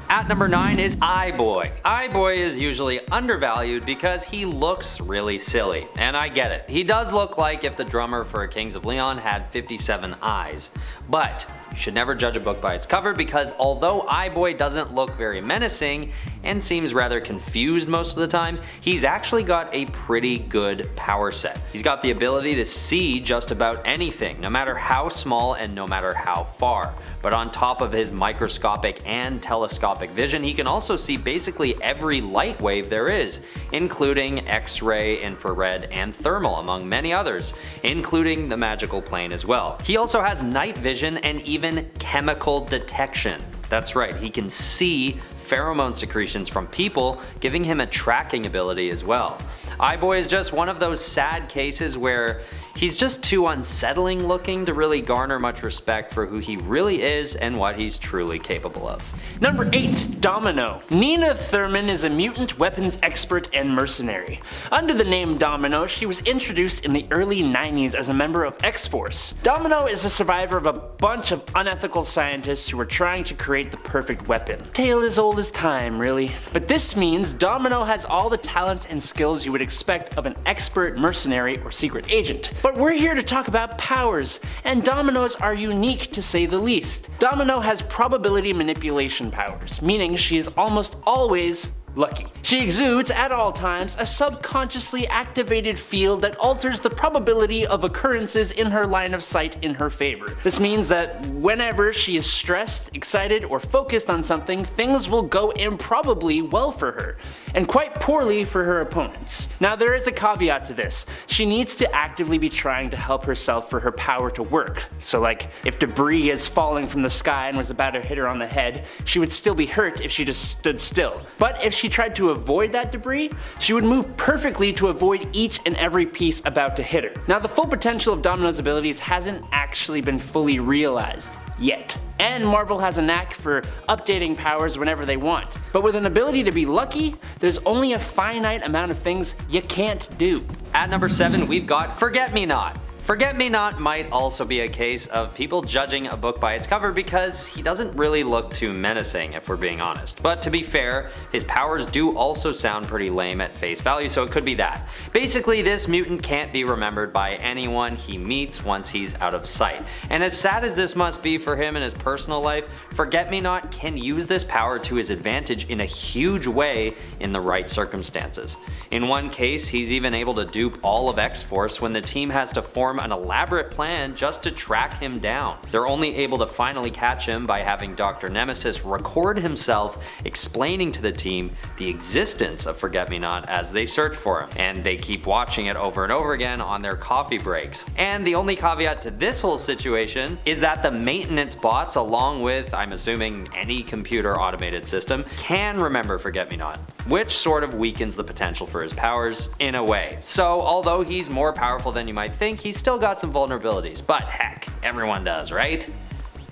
at number 9 is Eye-Boy. Eye-Boy is usually undervalued because he looks really silly, and I get it. He does look like if the drummer for Kings of Leon had 57 eyes, but you should never judge a book by its cover, because although Eye-Boy doesn't look very menacing and seems rather confused most of the time, he's actually got a pretty good power set. He's got the ability to see just about anything, no matter how small and no matter how far. But on top of his microscopic and telescopic vision, he can also see basically every light wave there is, including X-ray, infrared, and thermal, among many others, including the magical plane as well. He also has night vision and even chemical detection. That's right, he can see pheromone secretions from people, giving him a tracking ability as well. Eye-Boy is just one of those sad cases where he's just too unsettling looking to really garner much respect for who he really is and what he's truly capable of. Number 8. Domino. Nina Thurman is a mutant weapons expert and mercenary. Under the name Domino, she was introduced in the early 90s as a member of X-Force. Domino is a survivor of a bunch of unethical scientists who were trying to create the perfect weapon. Tale as old as time, really. But this means Domino has all the talents and skills you would expect of an expert mercenary or secret agent. But we're here to talk about powers, and Domino's are unique to say the least. Domino has probability manipulation powers, meaning she is almost always lucky. She exudes at all times a subconsciously activated field that alters the probability of occurrences in her line of sight in her favor. This means that whenever she is stressed, excited, or focused on something, things will go improbably well for her, and quite poorly for her opponents. Now there is a caveat to this. She needs to actively be trying to help herself for her power to work. So like, if debris is falling from the sky and was about to hit her on the head, she would still be hurt if she just stood still. But if she tried to avoid that debris, she would move perfectly to avoid each and every piece about to hit her. Now the full potential of Domino's abilities hasn't actually been fully realized yet, and Marvel has a knack for updating powers whenever they want. But with an ability to be lucky, there's only a finite amount of things you can't do. At number 7, we've got Forget-Me-Not. Forget-Me-Not might also be a case of people judging a book by its cover because he doesn't really look too menacing, if we're being honest. But to be fair, his powers do also sound pretty lame at face value, so it could be that. Basically, this mutant can't be remembered by anyone he meets once he's out of sight. And as sad as this must be for him in his personal life, Forget-Me-Not can use this power to his advantage in a huge way in the right circumstances. In one case, he's even able to dupe all of X-Force when the team has to form an elaborate plan just to track him down. They're only able to finally catch him by having Dr. Nemesis record himself explaining to the team the existence of Forget-Me-Not as they search for him, and they keep watching it over and over again on their coffee breaks. And the only caveat to this whole situation is that the maintenance bots, along with, I'm assuming, any computer automated system, can remember Forget-Me-Not, which sort of weakens the potential for his powers in a way. So although he's more powerful than you might think, he's still got some vulnerabilities, but heck, everyone does, right?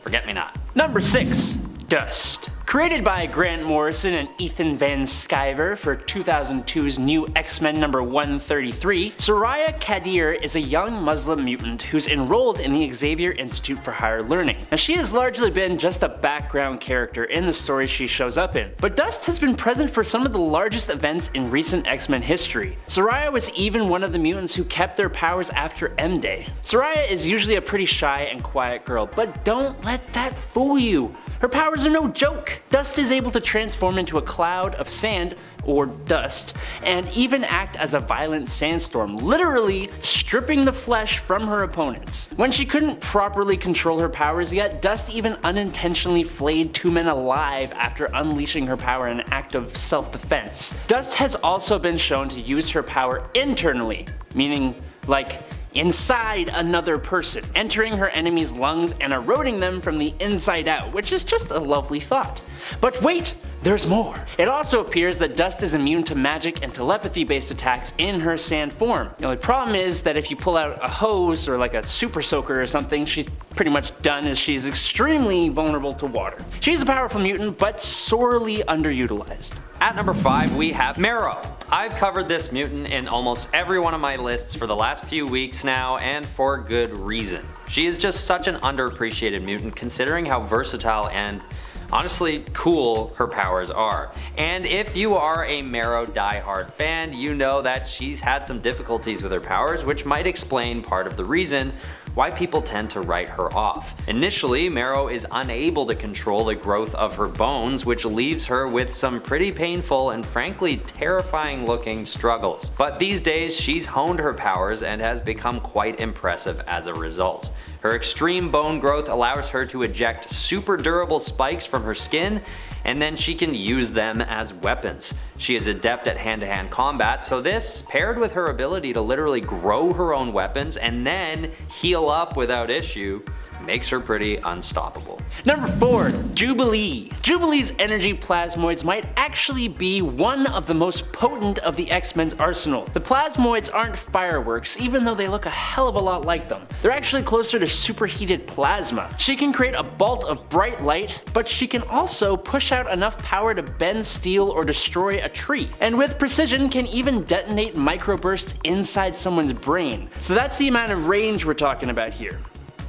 Forget-Me-Not. Number 6. Dust. Created by Grant Morrison and Ethan Van Sciver for 2002's new X-Men number 133, Soraya Kadir is a young Muslim mutant who's enrolled in the Xavier Institute for Higher Learning. Now she has largely been just a background character in the stories she shows up in, but Dust has been present for some of the largest events in recent X-Men history. Soraya was even one of the mutants who kept their powers after M-Day. Soraya is usually a pretty shy and quiet girl, but don't let that fool you. Her powers are no joke. Dust is able to transform into a cloud of sand, or dust, and even act as a violent sandstorm, literally stripping the flesh from her opponents. When she couldn't properly control her powers yet, Dust even unintentionally flayed 2 men alive after unleashing her power in an act of self-defense. Dust has also been shown to use her power internally, meaning like inside another person, entering her enemy's lungs and eroding them from the inside out, which is just a lovely thought. But wait! There's more. It also appears that Dust is immune to magic and telepathy based attacks in her sand form. The only problem is that if you pull out a hose or like a super soaker or something, she's pretty much done, as she's extremely vulnerable to water. She's a powerful mutant, but sorely underutilized. At number 5, we have Marrow. I've covered this mutant in almost every one of my lists for the last few weeks now, and for good reason. She is just such an underappreciated mutant considering how versatile and honestly cool her powers are. And if you are a Marrow diehard fan, you know that she's had some difficulties with her powers, which might explain part of the reason why people tend to write her off. Initially, Marrow is unable to control the growth of her bones, which leaves her with some pretty painful and frankly terrifying looking struggles. But these days, she's honed her powers and has become quite impressive as a result. Her extreme bone growth allows her to eject super durable spikes from her skin, and then she can use them as weapons. She is adept at hand-to-hand combat, so this, paired with her ability to literally grow her own weapons and then heal up without issue, makes her pretty unstoppable. Number 4. Jubilee. Jubilee's energy plasmoids might actually be one of the most potent of the X-Men's arsenal. The plasmoids aren't fireworks, even though they look a hell of a lot like them. They're actually closer to superheated plasma. She can create a bolt of bright light, but she can also push out enough power to bend steel or destroy a tree. And with precision can even detonate microbursts inside someone's brain. So that's the amount of range we're talking about here.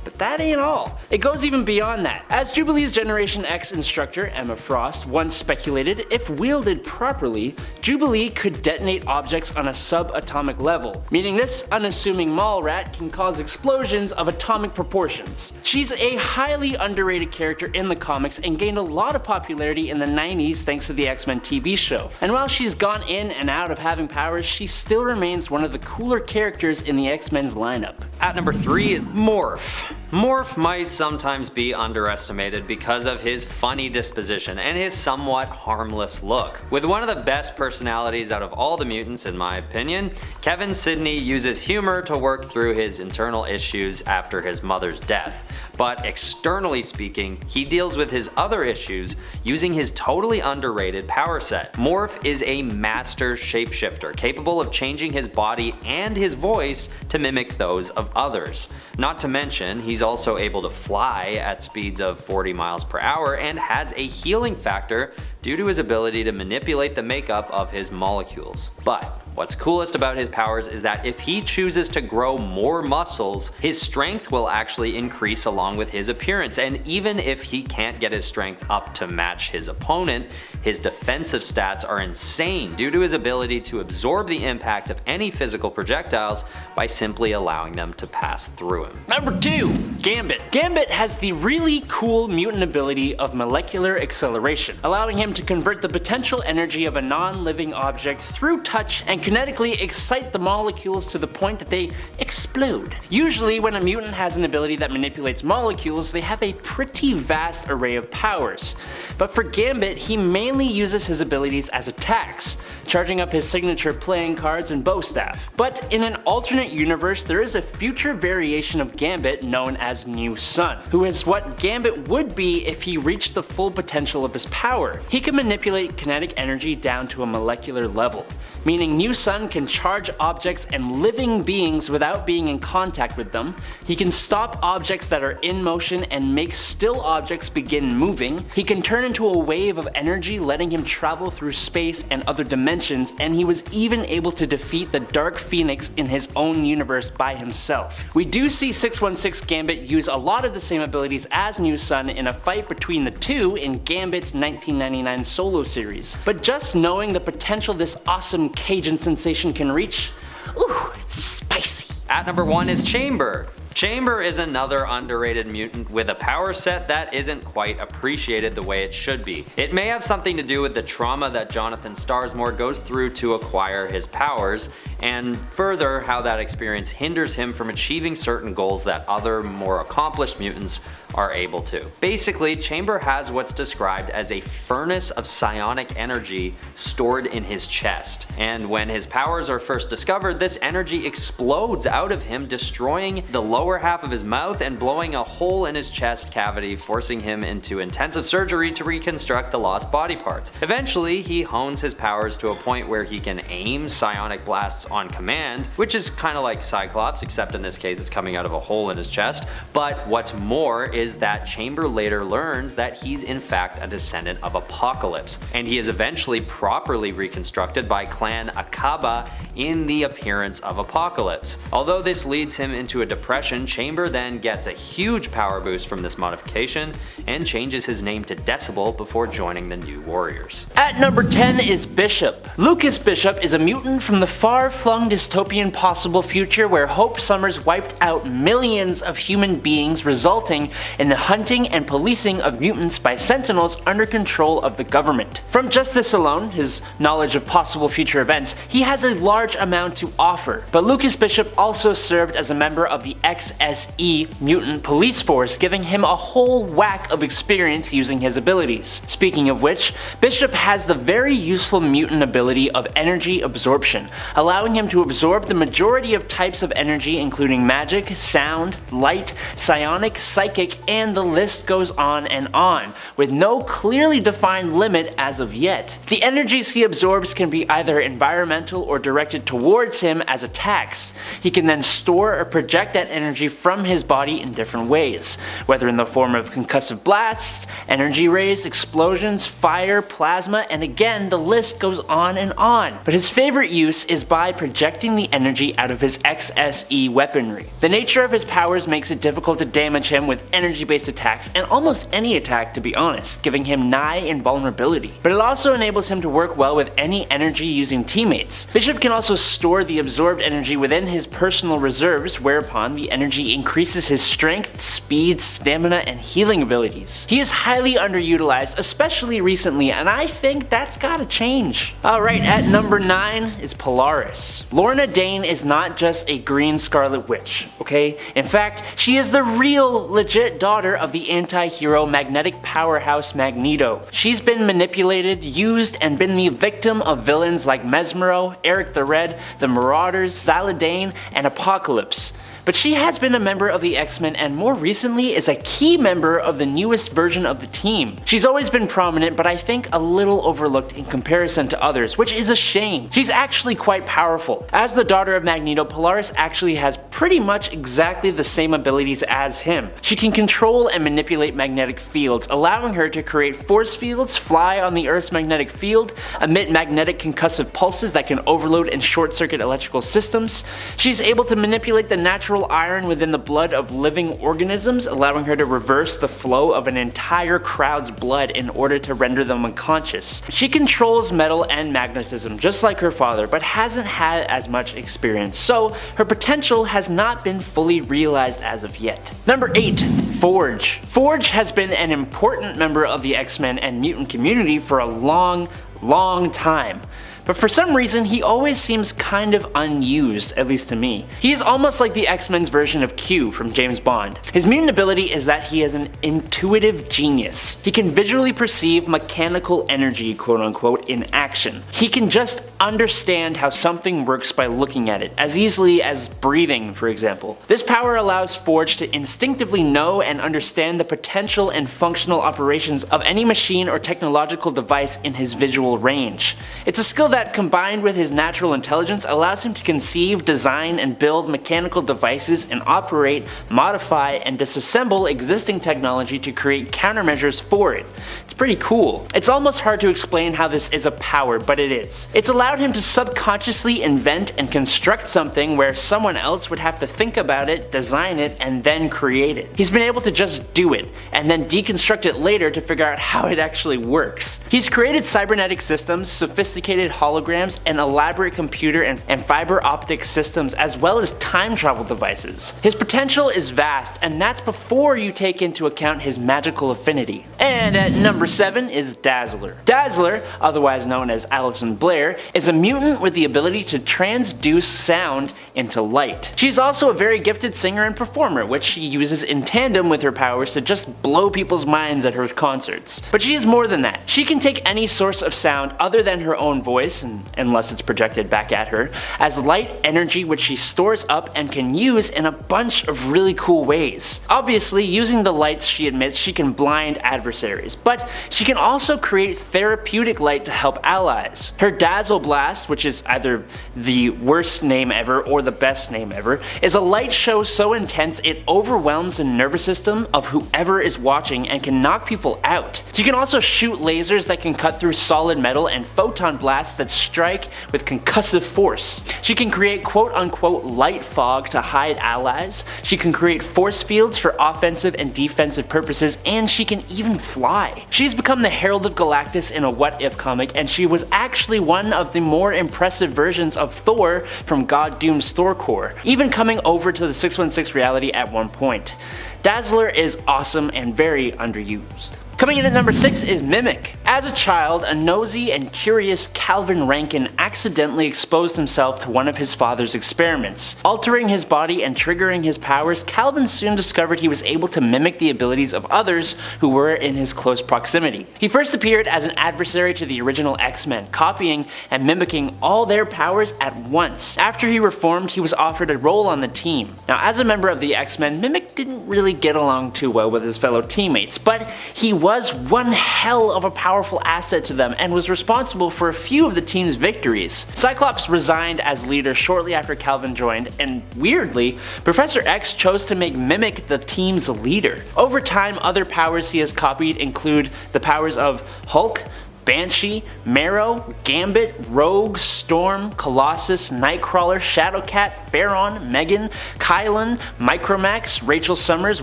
But but that ain't all. It goes even beyond that. As Jubilee's Generation X instructor, Emma Frost, once speculated, if wielded properly, Jubilee could detonate objects on a subatomic level, meaning this unassuming mall rat can cause explosions of atomic proportions. She's a highly underrated character in the comics and gained a lot of popularity in the 90s thanks to the X-Men TV show. And while she's gone in and out of having powers, she still remains one of the cooler characters in the X-Men's lineup. At number 3 is Morph. Morph might sometimes be underestimated because of his funny disposition and his somewhat harmless look. With one of the best personalities out of all the mutants in my opinion, Kevin Sidney uses humor to work through his internal issues after his mother's death. But externally speaking, he deals with his other issues using his totally underrated power set. Morph is a master shapeshifter, capable of changing his body and his voice to mimic those of others. Not to mention, he's also able to fly at speeds of 40 miles per hour and has a healing factor due to his ability to manipulate the makeup of his molecules. But what's coolest about his powers is that if he chooses to grow more muscles, his strength will actually increase along with his appearance, and even if he can't get his strength up to match his opponent, his defensive stats are insane due to his ability to absorb the impact of any physical projectiles by simply allowing them to pass through him. Number 2, Gambit. Gambit has the really cool mutant ability of molecular acceleration, allowing him to convert the potential energy of a non-living object through touch and kinetically excite the molecules to the point that they explode. Usually when a mutant has an ability that manipulates molecules, they have a pretty vast array of powers. But for Gambit, he mainly uses his abilities as attacks, charging up his signature playing cards and bow staff. But in an alternate universe, there is a future variation of Gambit known as New Sun, who is what Gambit would be if he reached the full potential of his power. He can manipulate kinetic energy down to a molecular level, meaning New Sun can charge objects and living beings without being in contact with them. He can stop objects that are in motion and make still objects begin moving. He can turn into a wave of energy, letting him travel through space and other dimensions, and he was even able to defeat the Dark Phoenix in his own universe by himself. We do see 616 Gambit use a lot of the same abilities as New Sun in a fight between the two in Gambit's 1999 solo series, but just knowing the potential this awesome Cajun sensation can reach, ooh, it's spicy. At number 1 is Chamber. Chamber is another underrated mutant with a power set that isn't quite appreciated the way it should be. It may have something to do with the trauma that Jonathan Starsmore goes through to acquire his powers, and further how that experience hinders him from achieving certain goals that other more accomplished mutants are able to. Basically, Chamber has what's described as a furnace of psionic energy stored in his chest, and when his powers are first discovered, this energy explodes out of him, destroying the lower half of his mouth and blowing a hole in his chest cavity, forcing him into intensive surgery to reconstruct the lost body parts. Eventually, he hones his powers to a point where he can aim psionic blasts on command, which is kind of like Cyclops, except in this case it's coming out of a hole in his chest. But what's more is that Chamber later learns that he's in fact a descendant of Apocalypse, and he is eventually properly reconstructed by Clan Akaba in the appearance of Apocalypse. Although this leads him into a depression, Chamber then gets a huge power boost from this modification and changes his name to Decibel before joining the New Warriors. At number 10 is Bishop. Lucas Bishop is a mutant from the far-flung dystopian possible future where Hope Summers wiped out millions of human beings, resulting in the hunting and policing of mutants by Sentinels under control of the government. From just this alone, his knowledge of possible future events, he has a large amount to offer. But Lucas Bishop also served as a member of the XSE mutant police force, giving him a whole whack of experience using his abilities. Speaking of which, Bishop has the very useful mutant ability of energy absorption, allowing him to absorb the majority of types of energy, including magic, sound, light, psionic, psychic, and the list goes on and on, with no clearly defined limit as of yet. The energies he absorbs can be either environmental or directed towards him as attacks. He can then store or project that energy energy from his body in different ways, whether in the form of concussive blasts, energy rays, explosions, fire, plasma, and again the list goes on and on. But his favorite use is by projecting the energy out of his XSE weaponry. The nature of his powers makes it difficult to damage him with energy-based attacks, and almost any attack to be honest, giving him nigh invulnerability. But it also enables him to work well with any energy-using teammates. Bishop can also store the absorbed energy within his personal reserves, whereupon the energy increases his strength, speed, stamina, and healing abilities. He is highly underutilized, especially recently, and I think that's gotta change. Alright, at number 9 is Polaris. Lorna Dane is not just a green Scarlet Witch, okay? In fact, she is the real, legit daughter of the anti-hero magnetic powerhouse Magneto. She's been manipulated, used, and been the victim of villains like Mesmero, Eric the Red, the Marauders, Zaladane, and Apocalypse. But she has been a member of the X-Men and more recently is a key member of the newest version of the team. She's always been prominent, but I think a little overlooked in comparison to others, which is a shame. She's actually quite powerful. As the daughter of Magneto, Polaris actually has pretty much exactly the same abilities as him. She can control and manipulate magnetic fields, allowing her to create force fields, fly on the Earth's magnetic field, emit magnetic concussive pulses that can overload and short-circuit electrical systems. She's able to manipulate the natural iron within the blood of living organisms, allowing her to reverse the flow of an entire crowd's blood in order to render them unconscious. She controls metal and magnetism just like her father, but hasn't had as much experience, so her potential has not been fully realized as of yet. Number 8. Forge. Forge has been an important member of the X-Men and mutant community for a long time. But for some reason, he always seems kind of unused, at least to me. He is almost like the X-Men's version of Q from James Bond. His mutant ability is that he is an intuitive genius. He can visually perceive mechanical energy, quote unquote, in action. He can just understand how something works by looking at it, as easily as breathing, for example. This power allows Forge to instinctively know and understand the potential and functional operations of any machine or technological device in his visual range. It's a skill that, combined with his natural intelligence, allows him to conceive, design, and build mechanical devices and operate, modify, and disassemble existing technology to create countermeasures for it. It's pretty cool. It's almost hard to explain how this is a power, but it is. It's allowed him to subconsciously invent and construct something where someone else would have to think about it, design it, and then create it. He's been able to just do it, and then deconstruct it later to figure out how it actually works. He's created cybernetic systems, sophisticated holograms, and elaborate computer and fiber optic systems, as well as time travel devices. His potential is vast, and that's before you take into account his magical affinity. And at number 7 is Dazzler. Dazzler, otherwise known as Alison Blair, is a mutant with the ability to transduce sound into light. She's also a very gifted singer and performer, which she uses in tandem with her powers to just blow people's minds at her concerts. But she is more than that. She can take any source of sound other than her own voice, unless it's projected back at her, as light energy which she stores up and can use in a bunch of really cool ways. Obviously, using the lights she emits, she can blind adversaries, but she can also create therapeutic light to help allies. Her Dazzle Blast, which is either the worst name ever or the best name ever, is a light show so intense it overwhelms the nervous system of whoever is watching and can knock people out. She can also shoot lasers that can cut through solid metal and photon blasts that strike with concussive force. She can create quote unquote light fog to hide allies. She can create force fields for offensive and defensive purposes, and she can even fly. She's become the Herald of Galactus in a What If comic, and she was actually one of the more impressive versions of Thor from God Doom's Thor Corps, even coming over to the 616 reality at one point. Dazzler is awesome and very underused. Coming in at number 6 is Mimic. As a child, a nosy and curious Calvin Rankin accidentally exposed himself to one of his father's experiments. Altering his body and triggering his powers, Calvin soon discovered he was able to mimic the abilities of others who were in his close proximity. He first appeared as an adversary to the original X-Men, copying and mimicking all their powers at once. After he reformed, he was offered a role on the team. Now, as a member of the X-Men, Mimic didn't really get along too well with his fellow teammates, but he was one hell of a powerful asset to them and was responsible for a few of the team's victories. series. Cyclops resigned as leader shortly after Calvin joined, and weirdly, Professor X chose to make Mimic the team's leader. Over time, other powers he has copied include the powers of Hulk, Banshee, Marrow, Gambit, Rogue, Storm, Colossus, Nightcrawler, Shadowcat, Pharaon, Megan, Kylan, Micromax, Rachel Summers,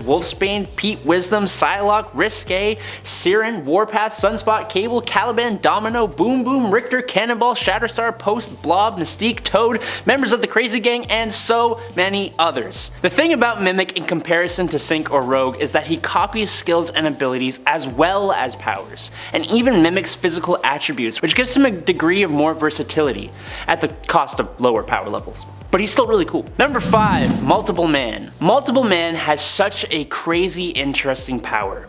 Wolfsbane, Pete Wisdom, Psylocke, Risque, Siren, Warpath, Sunspot, Cable, Caliban, Domino, Boom Boom, Richter, Cannonball, Shatterstar, Post, Blob, Mystique, Toad, members of the Crazy Gang, and so many others. The thing about Mimic in comparison to Sync or Rogue is that he copies skills and abilities as well as powers, and even mimics physical attributes, which gives him a degree of more versatility at the cost of lower power levels. But he's still really cool. Number 5, Multiple Man. Multiple Man has such a crazy interesting power.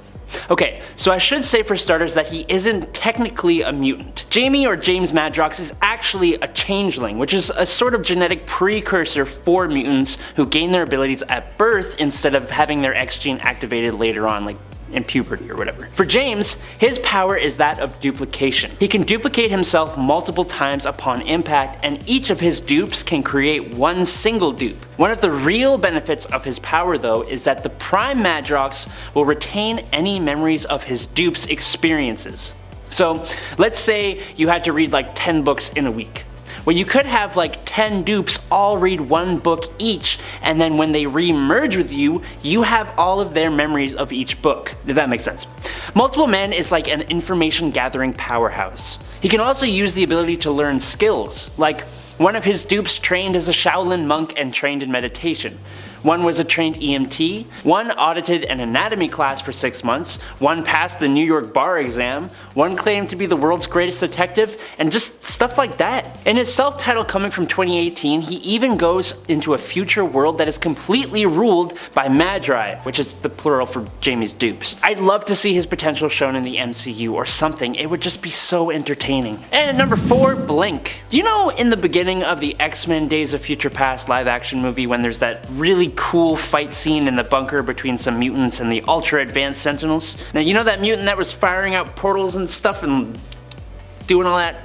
Okay, so I should say for starters that he isn't technically a mutant. Jamie or James Madrox is actually a changeling, which is a sort of genetic precursor for mutants who gain their abilities at birth instead of having their X gene activated later on, like in puberty or whatever. For James, his power is that of duplication. He can duplicate himself multiple times upon impact, and each of his dupes can create one single dupe. One of the real benefits of his power though is that the Prime Madrox will retain any memories of his dupe's experiences. So let's say you had to read like 10 books in a week. Well, you could have like 10 dupes all read one book each, and then when they re-merge with you, you have all of their memories of each book, if that makes sense. Multiple Man is like an information gathering powerhouse. He can also use the ability to learn skills, like one of his dupes trained as a Shaolin monk and trained in meditation. One was a trained EMT, one audited an anatomy class for 6 months, one passed the New York bar exam, one claimed to be the world's greatest detective, and just stuff like that. In his self-title coming from 2018, he even goes into a future world that is completely ruled by Magi, which is the plural for Jamie's dupes. I'd love to see his potential shown in the MCU or something, it would just be so entertaining. And at number 4, Blink. Do you know in the beginning of the X-Men Days of Future Past live action movie when there's that really cool fight scene in the bunker between some mutants and the ultra advanced Sentinels? Now you know that mutant that was firing out portals and stuff and doing all that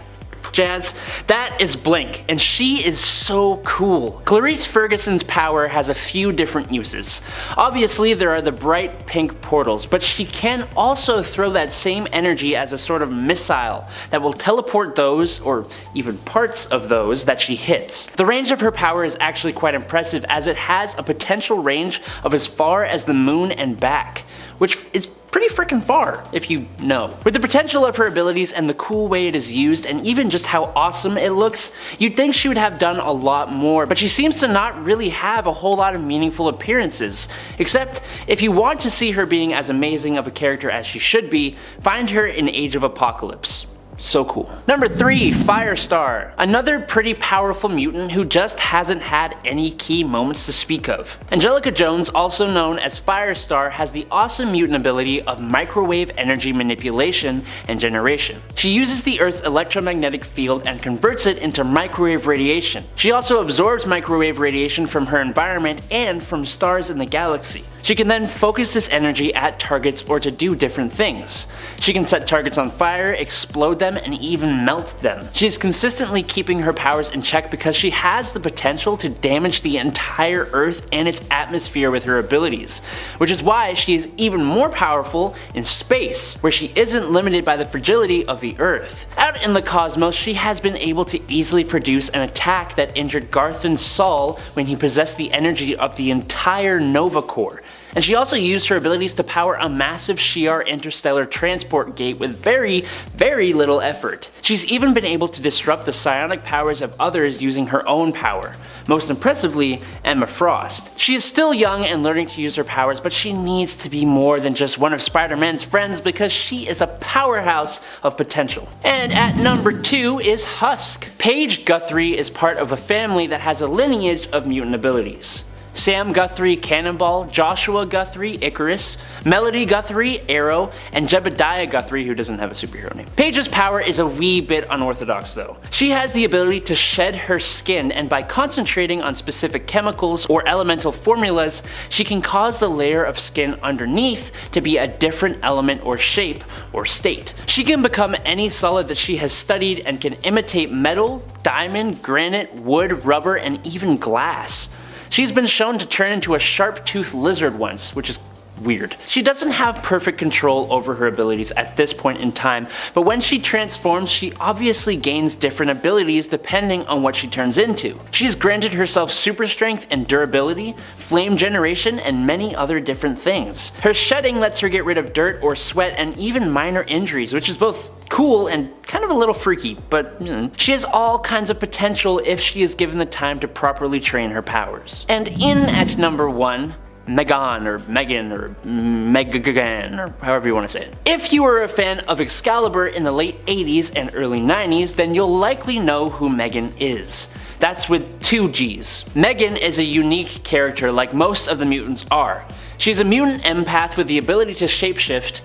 jazz? That is Blink, and she is so cool. Clarice Ferguson's power has a few different uses. Obviously there are the bright pink portals, but she can also throw that same energy as a sort of missile that will teleport those, or even parts of those, that she hits. The range of her power is actually quite impressive as it has a potential range of as far as the moon and back, which is pretty freaking far, if you know. With the potential of her abilities and the cool way it is used, and even just how awesome it looks, you'd think she would have done a lot more, but she seems to not really have a whole lot of meaningful appearances. Except, if you want to see her being as amazing of a character as she should be, find her in Age of Apocalypse. So cool. Number 3, Firestar. Another pretty powerful mutant who just hasn't had any key moments to speak of. Angelica Jones, also known as Firestar, has the awesome mutant ability of microwave energy manipulation and generation. She uses the Earth's electromagnetic field and converts it into microwave radiation. She also absorbs microwave radiation from her environment and from stars in the galaxy. She can then focus this energy at targets or to do different things. She can set targets on fire, explode them, and even melt them. She is consistently keeping her powers in check because she has the potential to damage the entire Earth and its atmosphere with her abilities, which is why she is even more powerful in space, where she isn't limited by the fragility of the Earth. Out in the cosmos, she has been able to easily produce an attack that injured Garthon Saul when he possessed the energy of the entire Nova Corps. And she also used her abilities to power a massive Shi'ar interstellar transport gate with very, very little effort. She's even been able to disrupt the psionic powers of others using her own power. Most impressively, Emma Frost. She is still young and learning to use her powers, but she needs to be more than just one of Spider-Man's friends because she is a powerhouse of potential. And at number 2 is Husk. Paige Guthrie is part of a family that has a lineage of mutant abilities. Sam Guthrie Cannonball, Joshua Guthrie Icarus, Melody Guthrie Arrow, and Jebediah Guthrie, who doesn't have a superhero name. Paige's power is a wee bit unorthodox though. She has the ability to shed her skin, and by concentrating on specific chemicals or elemental formulas, she can cause the layer of skin underneath to be a different element or shape or state. She can become any solid that she has studied and can imitate metal, diamond, granite, wood, rubber, and even glass. She's been shown to turn into a sharp-toothed lizard once, which is weird. She doesn't have perfect control over her abilities at this point in time, but when she transforms, she obviously gains different abilities depending on what she turns into. She's granted herself super strength and durability, flame generation, and many other different things. Her shedding lets her get rid of dirt or sweat and even minor injuries, which is both cool and kind of a little freaky, but she has all kinds of potential if she is given the time to properly train her powers. And in at number 1, Megan or Megan or Megan or however you want to say it. If you were a fan of Excalibur in the late 80s and early 90s, then you'll likely know who Megan is. That's with 2 G's. Megan is a unique character like most of the mutants are. She's a mutant empath with the ability to shapeshift,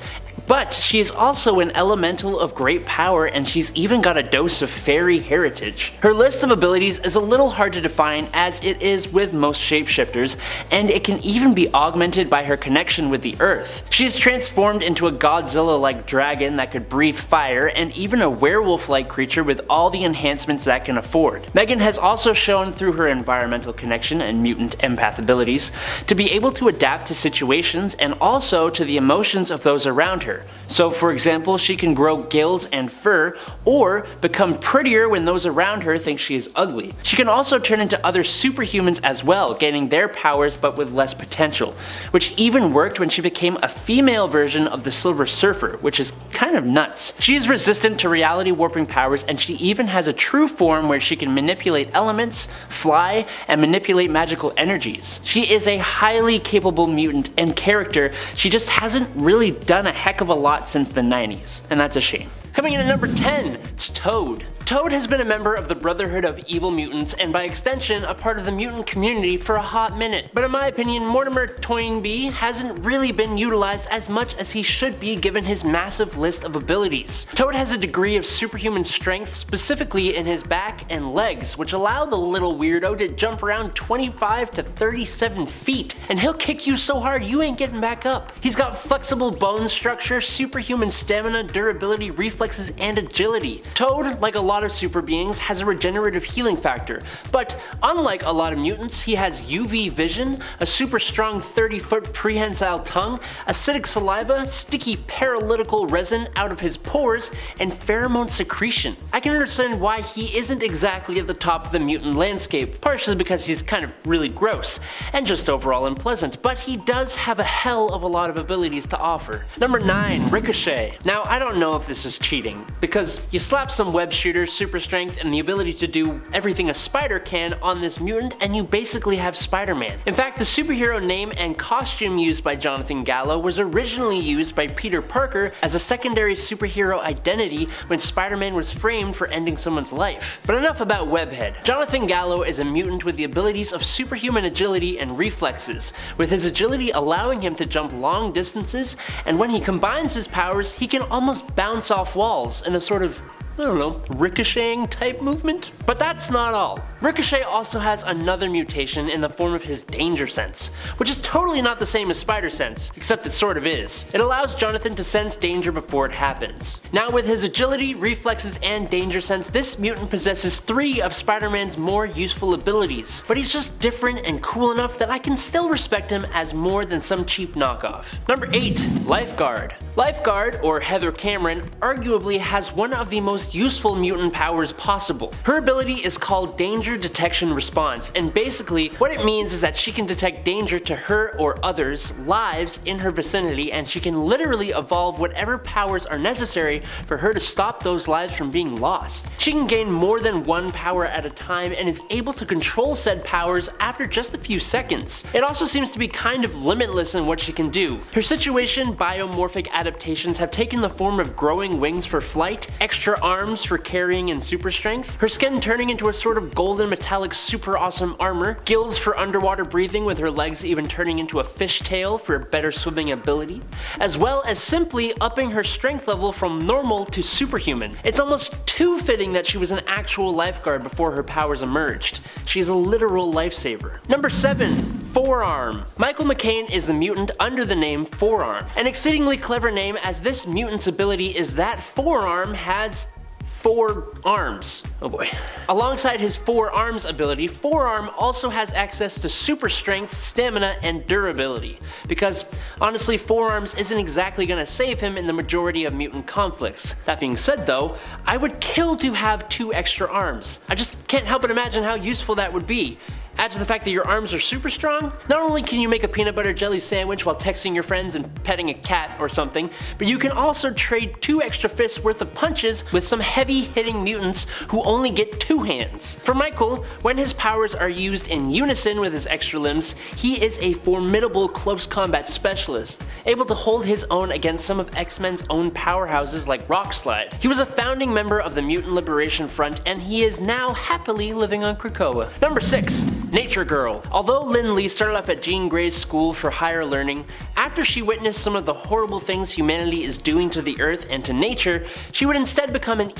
but she is also an elemental of great power, and she's even got a dose of fairy heritage. Her list of abilities is a little hard to define, as it is with most shapeshifters, and it can even be augmented by her connection with the earth. She is transformed into a Godzilla-like dragon that could breathe fire, and even a werewolf-like creature with all the enhancements that can afford. Megan has also shown through her environmental connection and mutant empath abilities to be able to adapt to situations and also to the emotions of those around her. So for example, she can grow gills and fur, or become prettier when those around her think she is ugly. She can also turn into other superhumans as well, gaining their powers but with less potential, which even worked when she became a female version of the Silver Surfer, which is kind of nuts. She is resistant to reality warping powers, and she even has a true form where she can manipulate elements, fly, and manipulate magical energies. She is a highly capable mutant and character, she just hasn't really done a heck of a lot since the 90s, and that's a shame. Coming in at number 10, it's Toad. Toad has been a member of the Brotherhood of Evil Mutants, and by extension, a part of the mutant community for a hot minute. But in my opinion, Mortimer Toynbee hasn't really been utilized as much as he should be given his massive list of abilities. Toad has a degree of superhuman strength, specifically in his back and legs, which allow the little weirdo to jump around 25 to 37 feet, and he'll kick you so hard you ain't getting back up. He's got flexible bone structure, superhuman stamina, durability, reflexes, and agility. Toad, like a lot of super beings, has a regenerative healing factor, but unlike a lot of mutants, he has UV vision, a super strong 30-foot prehensile tongue, acidic saliva, sticky paralytical resin out of his pores, and pheromone secretion. I can understand why he isn't exactly at the top of the mutant landscape, partially because he's kind of really gross, and just overall unpleasant, but he does have a hell of a lot of abilities to offer. Number 9, Ricochet. Now I don't know if this is cheating, because you slap some web shooters, super strength, and the ability to do everything a spider can on this mutant, and you basically have Spider-Man. In fact, the superhero name and costume used by Jonathan Gallo was originally used by Peter Parker as a secondary superhero identity when Spider-Man was framed for ending someone's life. But enough about Webhead. Jonathan Gallo is a mutant with the abilities of superhuman agility and reflexes, with his agility allowing him to jump long distances, and when he combines his powers, he can almost bounce off walls in a sort of, I don't know, ricocheting type movement? But that's not all. Ricochet also has another mutation in the form of his danger sense, which is totally not the same as spider sense, except it sort of is. It allows Jonathan to sense danger before it happens. Now with his agility, reflexes, and danger sense, this mutant possesses 3 of Spider-Man's more useful abilities, but he's just different and cool enough that I can still respect him as more than some cheap knockoff. Number 8, Lifeguard. Lifeguard, or Heather Cameron, arguably has one of the most useful mutant powers possible. Her ability is called Danger Detection Response, and basically what it means is that she can detect danger to her or others' lives in her vicinity, and she can literally evolve whatever powers are necessary for her to stop those lives from being lost. She can gain more than one power at a time and is able to control said powers after just a few seconds. It also seems to be kind of limitless in what she can do. Her situation biomorphic adaptations have taken the form of growing wings for flight, extra arms arms for carrying and super strength, her skin turning into a sort of golden metallic super awesome armor, gills for underwater breathing with her legs even turning into a fishtail for better swimming ability, as well as simply upping her strength level from normal to superhuman. It's almost too fitting that she was an actual lifeguard before her powers emerged. She's a literal lifesaver. Number 7. Forearm. Michael McCain is the mutant under the name Forearm. An exceedingly clever name, as this mutant's ability is that Forearm has 4 arms. Oh boy. Alongside his 4 arms ability, Forearm also has access to super strength, stamina, and durability. Because honestly, Forearms isn't exactly gonna save him in the majority of mutant conflicts. That being said though, I would kill to have 2 extra arms. I just can't help but imagine how useful that would be. Add to the fact that your arms are super strong, not only can you make a peanut butter jelly sandwich while texting your friends and petting a cat or something, but you can also trade 2 extra fists worth of punches with some heavy hitting mutants who only get 2 hands. For Michael, when his powers are used in unison with his extra limbs, he is a formidable close combat specialist, able to hold his own against some of X-Men's own powerhouses like Rockslide. He was a founding member of the Mutant Liberation Front, and he is now happily living on Krakoa. Number 6. Nature Girl. Although Lin Lee started off at Jean Grey's school for higher learning, after she witnessed some of the horrible things humanity is doing to the earth and to nature, she would instead become an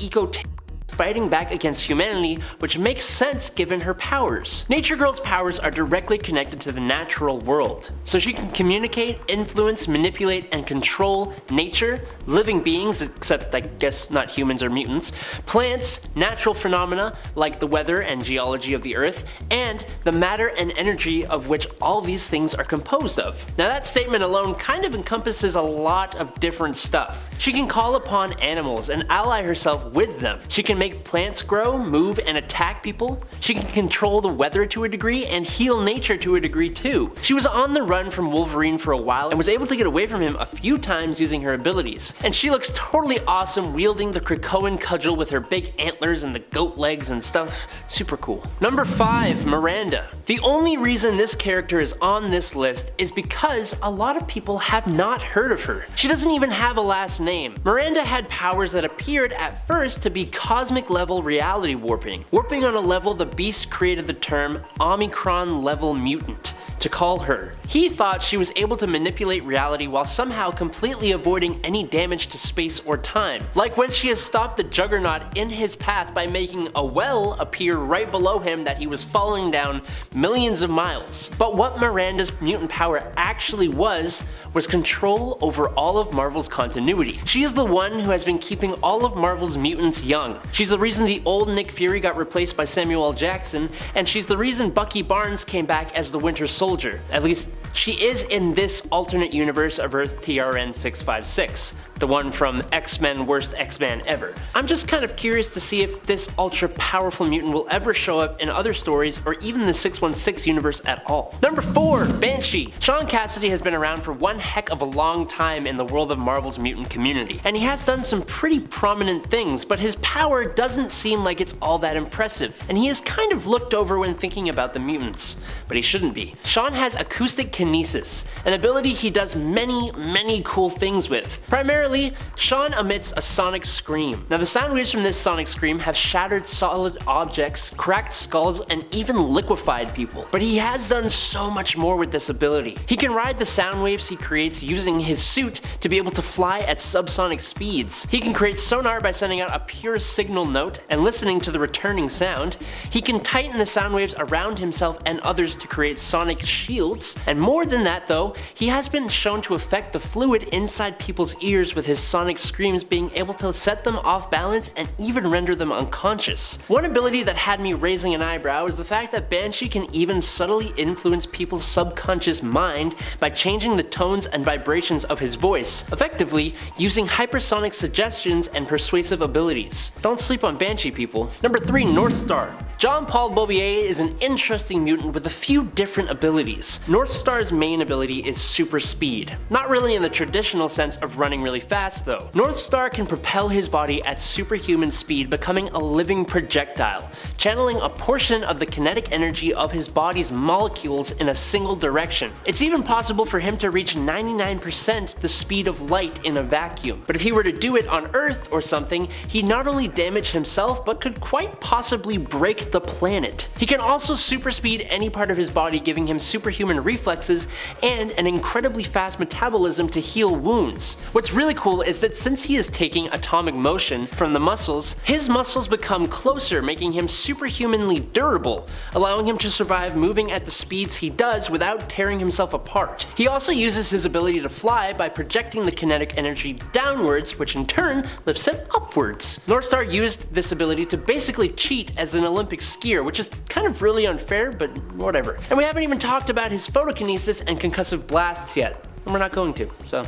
fighting back against humanity, which makes sense given her powers. Nature Girl's powers are directly connected to the natural world, so she can communicate, influence, manipulate, and control nature, living beings, except I guess not humans or mutants, plants, natural phenomena like the weather and geology of the earth, and the matter and energy of which all these things are composed of. Now that statement alone kind of encompasses a lot of different stuff. She can call upon animals and ally herself with them. She can make plants grow, move, and attack people. She can control the weather to a degree and heal nature to a degree too. She was on the run from Wolverine for a while and was able to get away from him a few times using her abilities. And she looks totally awesome wielding the Krakoan cudgel with her big antlers and the goat legs and stuff. Super cool. Number 5. Miranda. The only reason this character is on this list is because a lot of people have not heard of her. She doesn't even have a last name. Miranda had powers that appeared at first to be cosmic level reality warping. Warping on a level the Beast created the term Omicron level mutant to call her. He thought she was able to manipulate reality while somehow completely avoiding any damage to space or time. Like when she has stopped the Juggernaut in his path by making a well appear right below him that he was falling down millions of miles. But what Miranda's mutant power actually was control over all of Marvel's continuity. She is the one who has been keeping all of Marvel's mutants young. She's the reason the old Nick Fury got replaced by Samuel L. Jackson, and she's the reason Bucky Barnes came back as the Winter Soldier. At least, she is in this alternate universe of Earth TRN 656, the one from X-Men Worst X-Man Ever. I'm just kind of curious to see if this ultra powerful mutant will ever show up in other stories or even the 616 universe at all. Number 4. Banshee. Sean Cassidy has been around for one heck of a long time in the world of Marvel's mutant community, and he has done some pretty prominent things, but his power doesn't seem like it's all that impressive, and he is kind of looked over when thinking about the mutants, but he shouldn't be. Sean has acoustic kinesis, an ability he does many cool things with. Primarily, Sean emits a sonic scream. Now the sound waves from this sonic scream have shattered solid objects, cracked skulls, and even liquefied people. But he has done so much more with this ability. He can ride the sound waves he creates using his suit to be able to fly at subsonic speeds. He can create sonar by sending out a pure signal note and listening to the returning sound. He can tighten the sound waves around himself and others to create sonic shields. And more than that though, he has been shown to affect the fluid inside people's ears with his sonic screams, being able to set them off balance and even render them unconscious. One ability that had me raising an eyebrow is the fact that Banshee can even subtly influence people's subconscious mind by changing the tones and vibrations of his voice, effectively using hypersonic suggestions and persuasive abilities. Don't sleep on Banshee, people. Number 3. North Star. Jean-Paul Beaubier is an interesting mutant with a few different abilities. Northstar's main ability is super speed. Not really in the traditional sense of running really fast though. Northstar can propel his body at superhuman speed, becoming a living projectile, channeling a portion of the kinetic energy of his body's molecules in a single direction. It's even possible for him to reach 99% the speed of light in a vacuum. But if he were to do it on Earth or something, he'd not only damage himself, but could quite possibly break the planet. He can also super speed any part of his body, giving him superhuman reflexes and an incredibly fast metabolism to heal wounds. What's really cool is that since he is taking atomic motion from the muscles, his muscles become closer, making him superhumanly durable, allowing him to survive moving at the speeds he does without tearing himself apart. He also uses his ability to fly by projecting the kinetic energy downwards, which in turn lifts him upwards. Northstar used this ability to basically cheat as an Olympic skier, which is kind of really unfair, but whatever. And we haven't even talked about his photokinesis and concussive blasts yet, and we're not going to, so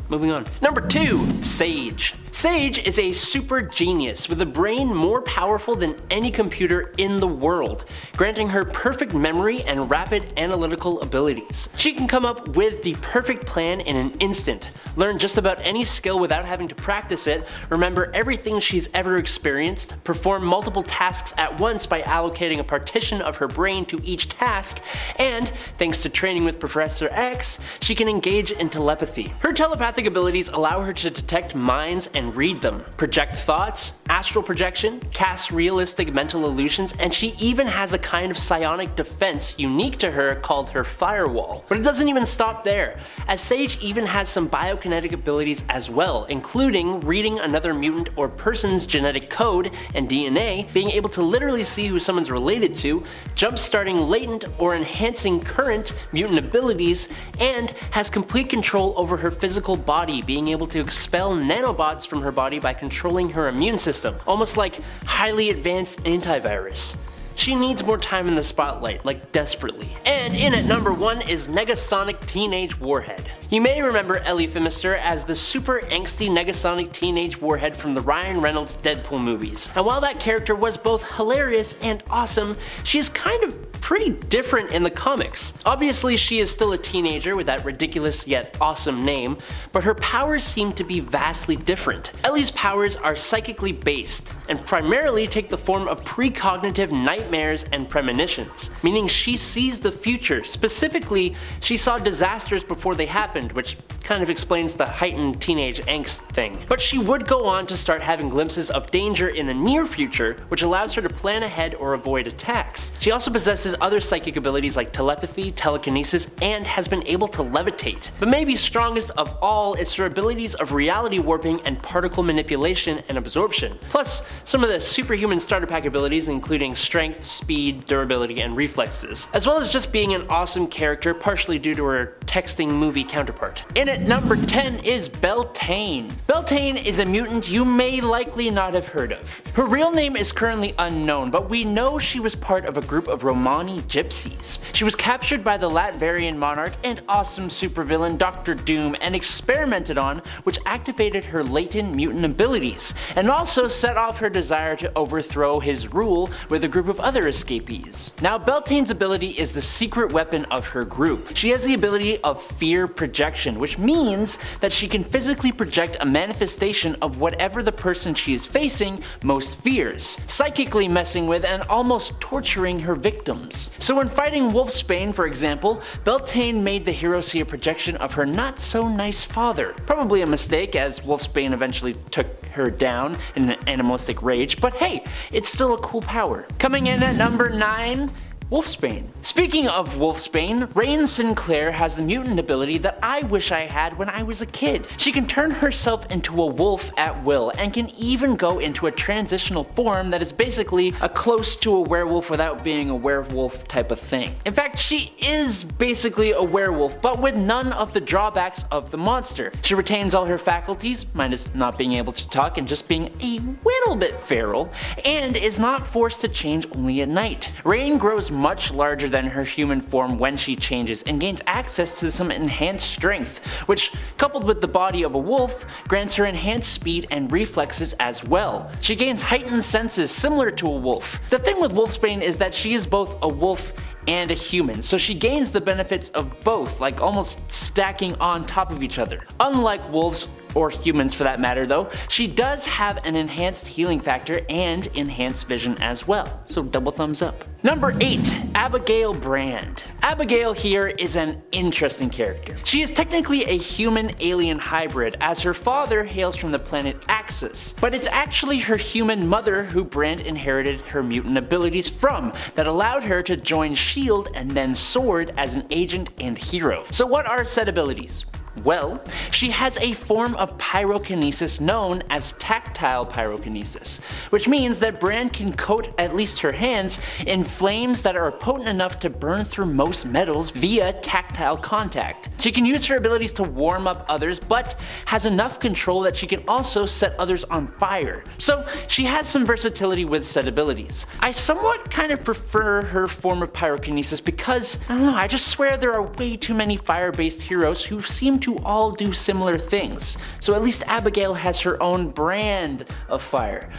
moving on. Number 2, Sage. Sage is a super genius with a brain more powerful than any computer in the world, granting her perfect memory and rapid analytical abilities. She can come up with the perfect plan in an instant, learn just about any skill without having to practice it, remember everything she's ever experienced, perform multiple tasks at once by allocating a partition of her brain to each task, and, thanks to training with Professor X, she can engage in telepathy. Her telepathic abilities allow her to detect minds and read them, project thoughts, astral projection, cast realistic mental illusions, and she even has a kind of psionic defense unique to her called her firewall. But it doesn't even stop there, as Sage even has some biokinetic abilities as well, including reading another mutant or person's genetic code and DNA, being able to literally see who someone's related to, jump-starting latent or enhancing current mutant abilities, and has complete control over her physical body, being able to expel nanobots from her body by controlling her immune system, almost like highly advanced antivirus. She needs more time in the spotlight, like desperately. And in at number 1 is Negasonic Teenage Warhead. You may remember Ellie Phimister as the super angsty Negasonic Teenage Warhead from the Ryan Reynolds Deadpool movies. And while that character was both hilarious and awesome, she is kind of pretty different in the comics. Obviously, she is still a teenager with that ridiculous yet awesome name, but her powers seem to be vastly different. Ellie's powers are psychically based, and primarily take the form of precognitive nightmares and premonitions, meaning she sees the future. Specifically, she saw disasters before they happened, which kind of explains the heightened teenage angst thing. But she would go on to start having glimpses of danger in the near future, which allows her to plan ahead or avoid attacks. She also possesses other psychic abilities like telepathy, telekinesis, and has been able to levitate. But maybe strongest of all is her abilities of reality warping and particle manipulation and absorption. Plus, some of the superhuman starter pack abilities including strength, speed, durability, and reflexes. As well as just being an awesome character, partially due to her texting movie counterpart. In at number 10 is Beltane. Beltane is a mutant you may likely not have heard of. Her real name is currently unknown, but we know she was part of a group of Romani gypsies. She was captured by the Latverian monarch and awesome supervillain Dr. Doom and experimented on, which activated her latent mutant abilities, and also set off her desire to overthrow his rule with a group of other escapees. Now, Beltane's ability is the secret weapon of her group. She has the ability of fear projection, which means that she can physically project a manifestation of whatever the person she is facing most fears, psychically messing with and almost torturing her victims. So when fighting Wolfsbane, for example, Beltane made the hero see a projection of her not so nice father. Probably a mistake, as Wolfsbane eventually took her down in an animalistic rage, but hey, it's still a cool power. Coming in at number 9, Wolfsbane. Speaking of Wolfsbane, Rain Sinclair has the mutant ability that I wish I had when I was a kid. She can turn herself into a wolf at will, and can even go into a transitional form that is basically a close to a werewolf without being a werewolf type of thing. In fact, she is basically a werewolf, but with none of the drawbacks of the monster. She retains all her faculties, minus not being able to talk and just being a little bit feral, and is not forced to change only at night. Rain grows much larger than her human form when she changes and gains access to some enhanced strength, which, coupled with the body of a wolf, grants her enhanced speed and reflexes as well. She gains heightened senses similar to a wolf. The thing with Wolfsbane is that she is both a wolf and a human, so she gains the benefits of both, like almost stacking on top of each other. Unlike wolves, or humans for that matter though, she does have an enhanced healing factor and enhanced vision as well, so double thumbs up. Number 8. Abigail Brand. Abigail here is an interesting character. She is technically a human-alien hybrid, as her father hails from the planet Axis, but it's actually her human mother who Brand inherited her mutant abilities from that allowed her to join S.H.I.E.L.D. and then SWORD as an agent and hero. So what are said abilities? Well, she has a form of pyrokinesis known as tactile pyrokinesis, which means that Brand can coat at least her hands in flames that are potent enough to burn through most metals via tactile contact. She can use her abilities to warm up others, but has enough control that she can also set others on fire. So she has some versatility with said abilities. I somewhat kind of prefer her form of pyrokinesis because, I don't know, I just swear there are way too many fire-based heroes who seem to all do similar things. So at least Abigail has her own brand of fire.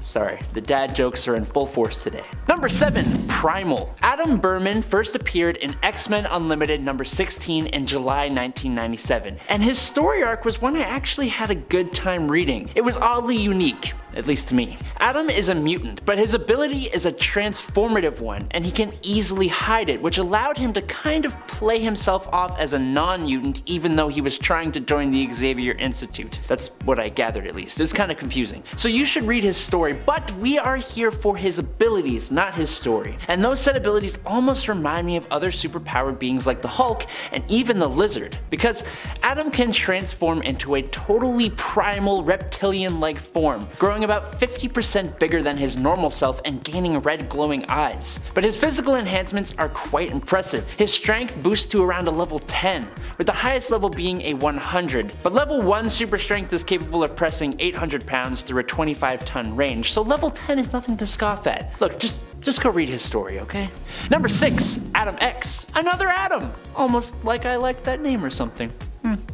Sorry, the dad jokes are in full force today. Number 7. Primal. Adam Berman first appeared in X-Men Unlimited number 16 in July 1997, and his story arc was one I actually had a good time reading. It was oddly unique, at least to me. Adam is a mutant, but his ability is a transformative one, and he can easily hide it, which allowed him to kind of play himself off as a non-mutant even though he was trying to join the Xavier Institute. That's what I gathered at least. It was kind of confusing. So you should read his story, but we are here for his abilities, not his story. And those said abilities almost remind me of other superpowered beings like the Hulk and even the Lizard, because Adam can transform into a totally primal reptilian-like form, growing about 50% bigger than his normal self and gaining red glowing eyes. But his physical enhancements are quite impressive. His strength boosts to around a level 10, with the highest level being a 100. But level 1 super strength is capable of pressing 800 pounds through a 25-ton range, so level 10 is nothing to scoff at. Look, just go read his story, okay? Number 6. Adam X. Another Adam! Almost like I liked that name or something.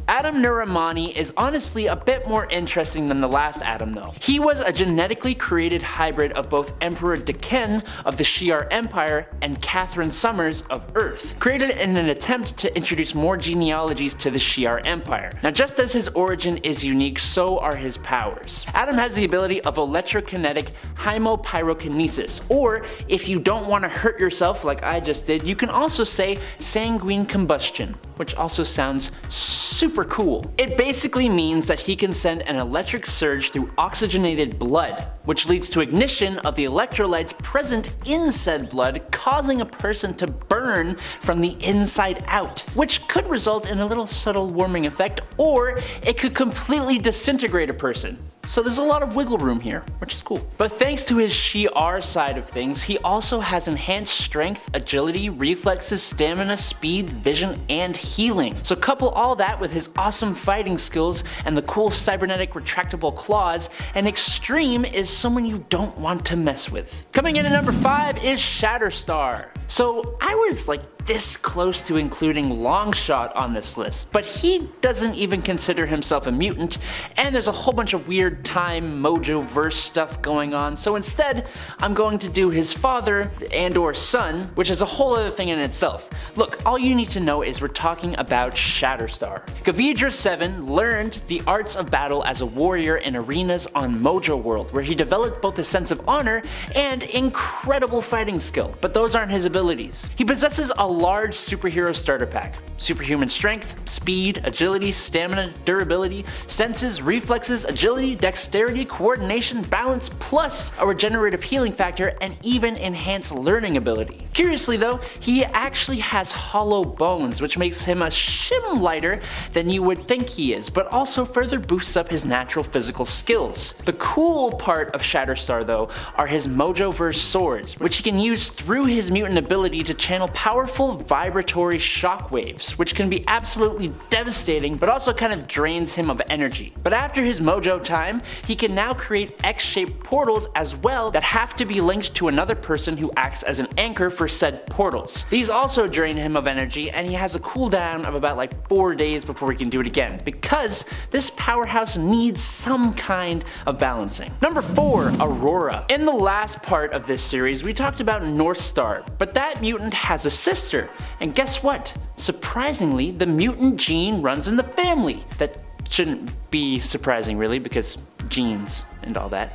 Adam Nuramani is honestly a bit more interesting than the last Adam though. He was a genetically created hybrid of both Emperor Deken of the Shi'ar Empire and Catherine Summers of Earth, created in an attempt to introduce more genealogies to the Shi'ar Empire. Now just as his origin is unique, so are his powers. Adam has the ability of electrokinetic hemopyrokinesis, or if you don't want to hurt yourself like I just did, you can also say sanguine combustion, which also sounds super cool. It basically means that he can send an electric surge through oxygenated blood, which leads to ignition of the electrolytes present in said blood, causing a person to burn from the inside out, which could result in a little subtle warming effect, or it could completely disintegrate a person. So there's a lot of wiggle room here, which is cool. But thanks to his Shi'ar side of things, he also has enhanced strength, agility, reflexes, stamina, speed, vision, and healing. So couple all that with his awesome fighting skills and the cool cybernetic retractable claws, and Extreme is someone you don't want to mess with. Coming in at number 5 is Shatterstar. So I was like this close to including Longshot on this list, but he doesn't even consider himself a mutant, and there's a whole bunch of weird time mojo verse stuff going on, so instead I'm going to do his father and or son, which is a whole other thing in itself. Look, all you need to know is we're talking about Shatterstar. Gavidra 7 learned the arts of battle as a warrior in arenas on Mojo World, where he developed both a sense of honor and incredible fighting skill, but those aren't his abilities. He possesses a large superhero starter pack: superhuman strength, speed, agility, stamina, durability, senses, reflexes, agility, dexterity, coordination, balance, plus a regenerative healing factor and even enhanced learning ability. Curiously though, he actually has hollow bones, which makes him a shim lighter than you would think he is, but also further boosts up his natural physical skills. The cool part of Shatterstar though are his Mojoverse swords, which he can use through his mutant ability to channel powerful vibratory shockwaves, which can be absolutely devastating but also kind of drains him of energy. But after his Mojo time, he can now create X-shaped portals as well that have to be linked to another person who acts as an anchor for said portals. These also drain him of energy, and he has a cooldown of about like 4 days before he can do it again, because this powerhouse needs some kind of balancing. Number 4, Aurora. In the last part of this series, we talked about Northstar, but that mutant has a sister, and guess what? Surprisingly, the mutant gene runs in the family. That shouldn't be surprising really, because genes and all that.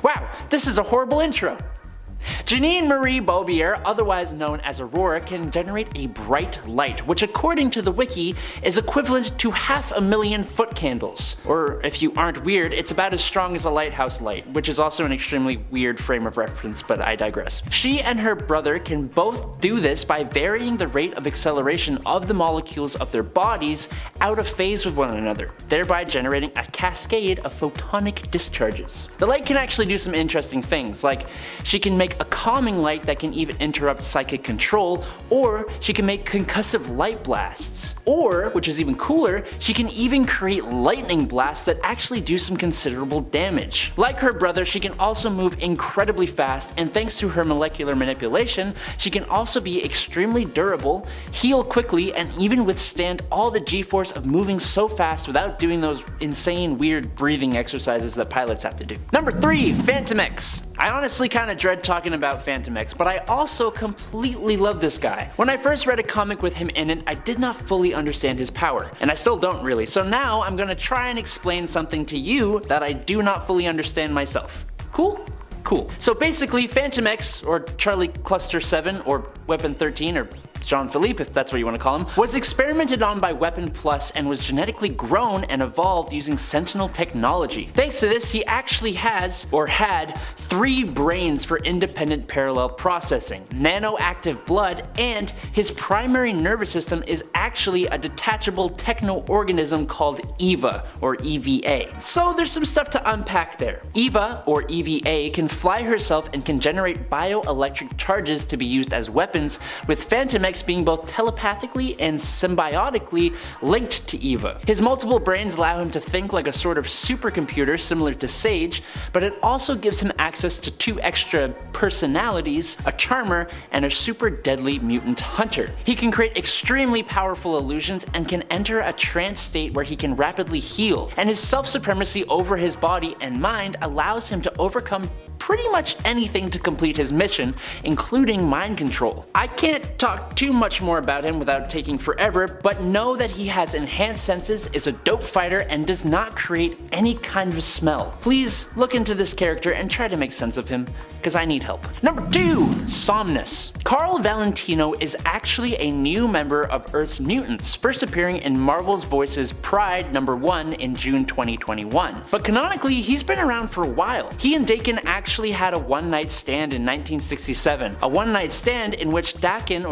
Wow, this is a horrible intro. Janine Marie Beaubier, otherwise known as Aurora, can generate a bright light, which according to the wiki is equivalent to 500,000 foot candles. Or if you aren't weird, it's about as strong as a lighthouse light, which is also an extremely weird frame of reference, but I digress. She and her brother can both do this by varying the rate of acceleration of the molecules of their bodies out of phase with one another, thereby generating a cascade of photonic discharges. The light can actually do some interesting things, like she can make a calming light that can even interrupt psychic control, or she can make concussive light blasts. Or, which is even cooler, she can even create lightning blasts that actually do some considerable damage. Like her brother, she can also move incredibly fast, and thanks to her molecular manipulation, she can also be extremely durable, heal quickly, and even withstand all the g-force of moving so fast without doing those insane weird breathing exercises that pilots have to do. Number 3, Phantom X. I honestly kinda dread talking about Phantom X, but I also completely love this guy. When I first read a comic with him in it, I did not fully understand his power, and I still don't really, so now I'm gonna try and explain something to you that I do not fully understand myself. Cool? Cool. So basically, Phantom X, or Charlie Cluster 7, or Weapon 13, or Jean-Philippe, if that's what you want to call him, was experimented on by Weapon Plus and was genetically grown and evolved using Sentinel technology. Thanks to this, he actually has, or had, 3 brains for independent parallel processing, nanoactive blood, and his primary nervous system is actually a detachable techno-organism called EVA, or EVA. So there's some stuff to unpack there. EVA, or EVA, can fly herself and can generate bioelectric charges to be used as weapons, with Phantom X being both telepathically and symbiotically linked to EVA. His multiple brains allow him to think like a sort of supercomputer similar to Sage, but it also gives him access to 2 extra personalities, a charmer and a super deadly mutant hunter. He can create extremely powerful illusions and can enter a trance state where he can rapidly heal, and his self-supremacy over his body and mind allows him to overcome pretty much anything to complete his mission, including mind control. I can't talk too much more about him without taking forever, but know that he has enhanced senses, is a dope fighter, and does not create any kind of smell. Please look into this character and try to make sense of him, because I need help. Number 2, Somnus. Carl Valentino is actually a new member of Earth's Mutants, first appearing in Marvel's Voices Pride #1 in June 2021. But canonically, he's been around for a while. He and Dakin actually had a one-night stand in 1967, a one-night stand in which Dakin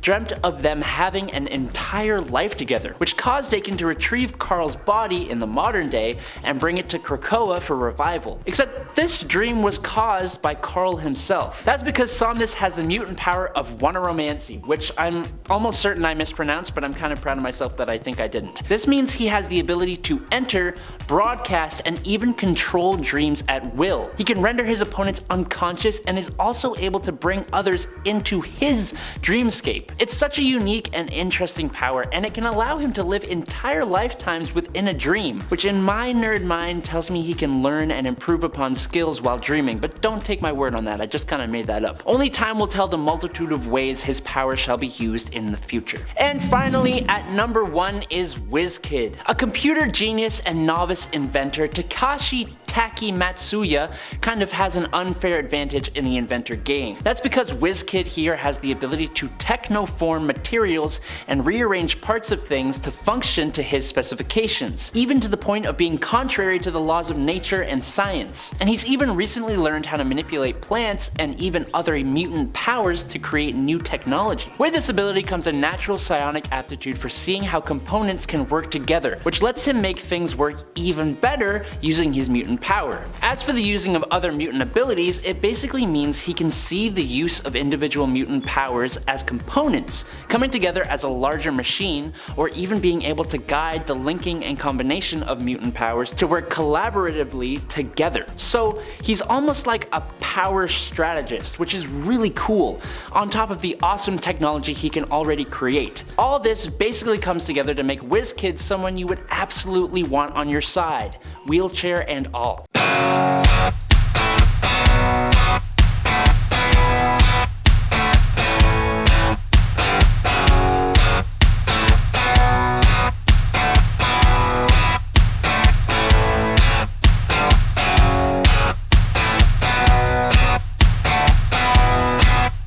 dreamt of them having an entire life together, which caused Dakin to retrieve Carl's body in the modern day and bring it to Krakoa for revival. Except this dream was caused by Carl himself. That's because Somnus has the mutant power of Wonneromancy, which I'm almost certain I mispronounced, but I'm kind of proud of myself that I think I didn't. This means he has the ability to enter, broadcast, and even control dreams at will. He can render his opponents unconscious and is also able to bring others into his dreamscape. It's such a unique and interesting power, and it can allow him to live entire lifetimes within a dream, which in my nerd mind tells me he can learn and improve upon skills while dreaming, but don't take my word on that, I just kinda made that up. Only time will tell the multitude of ways his power shall be used in the future. And finally, at number 1 is WizKid. A computer genius and novice inventor, Takashi Taki Matsuya kind of has an unfair advantage in the inventor game. That's because WizKid here has the ability to technoform materials and rearrange parts of things to function to his specifications, even to the point of being contrary to the laws of nature and science. And he's even recently learned how to manipulate plants and even other mutant powers to create new technology. With this ability comes a natural psionic aptitude for seeing how components can work together, which lets him make things work even better using his mutant power. As for the using of other mutant abilities, it basically means he can see the use of individual mutant powers as components, coming together as a larger machine, or even being able to guide the linking and combination of mutant powers to work collaboratively together. So he's almost like a power strategist, which is really cool, on top of the awesome technology he can already create. All this basically comes together to make WizKid someone you would absolutely want on your side, wheelchair and all.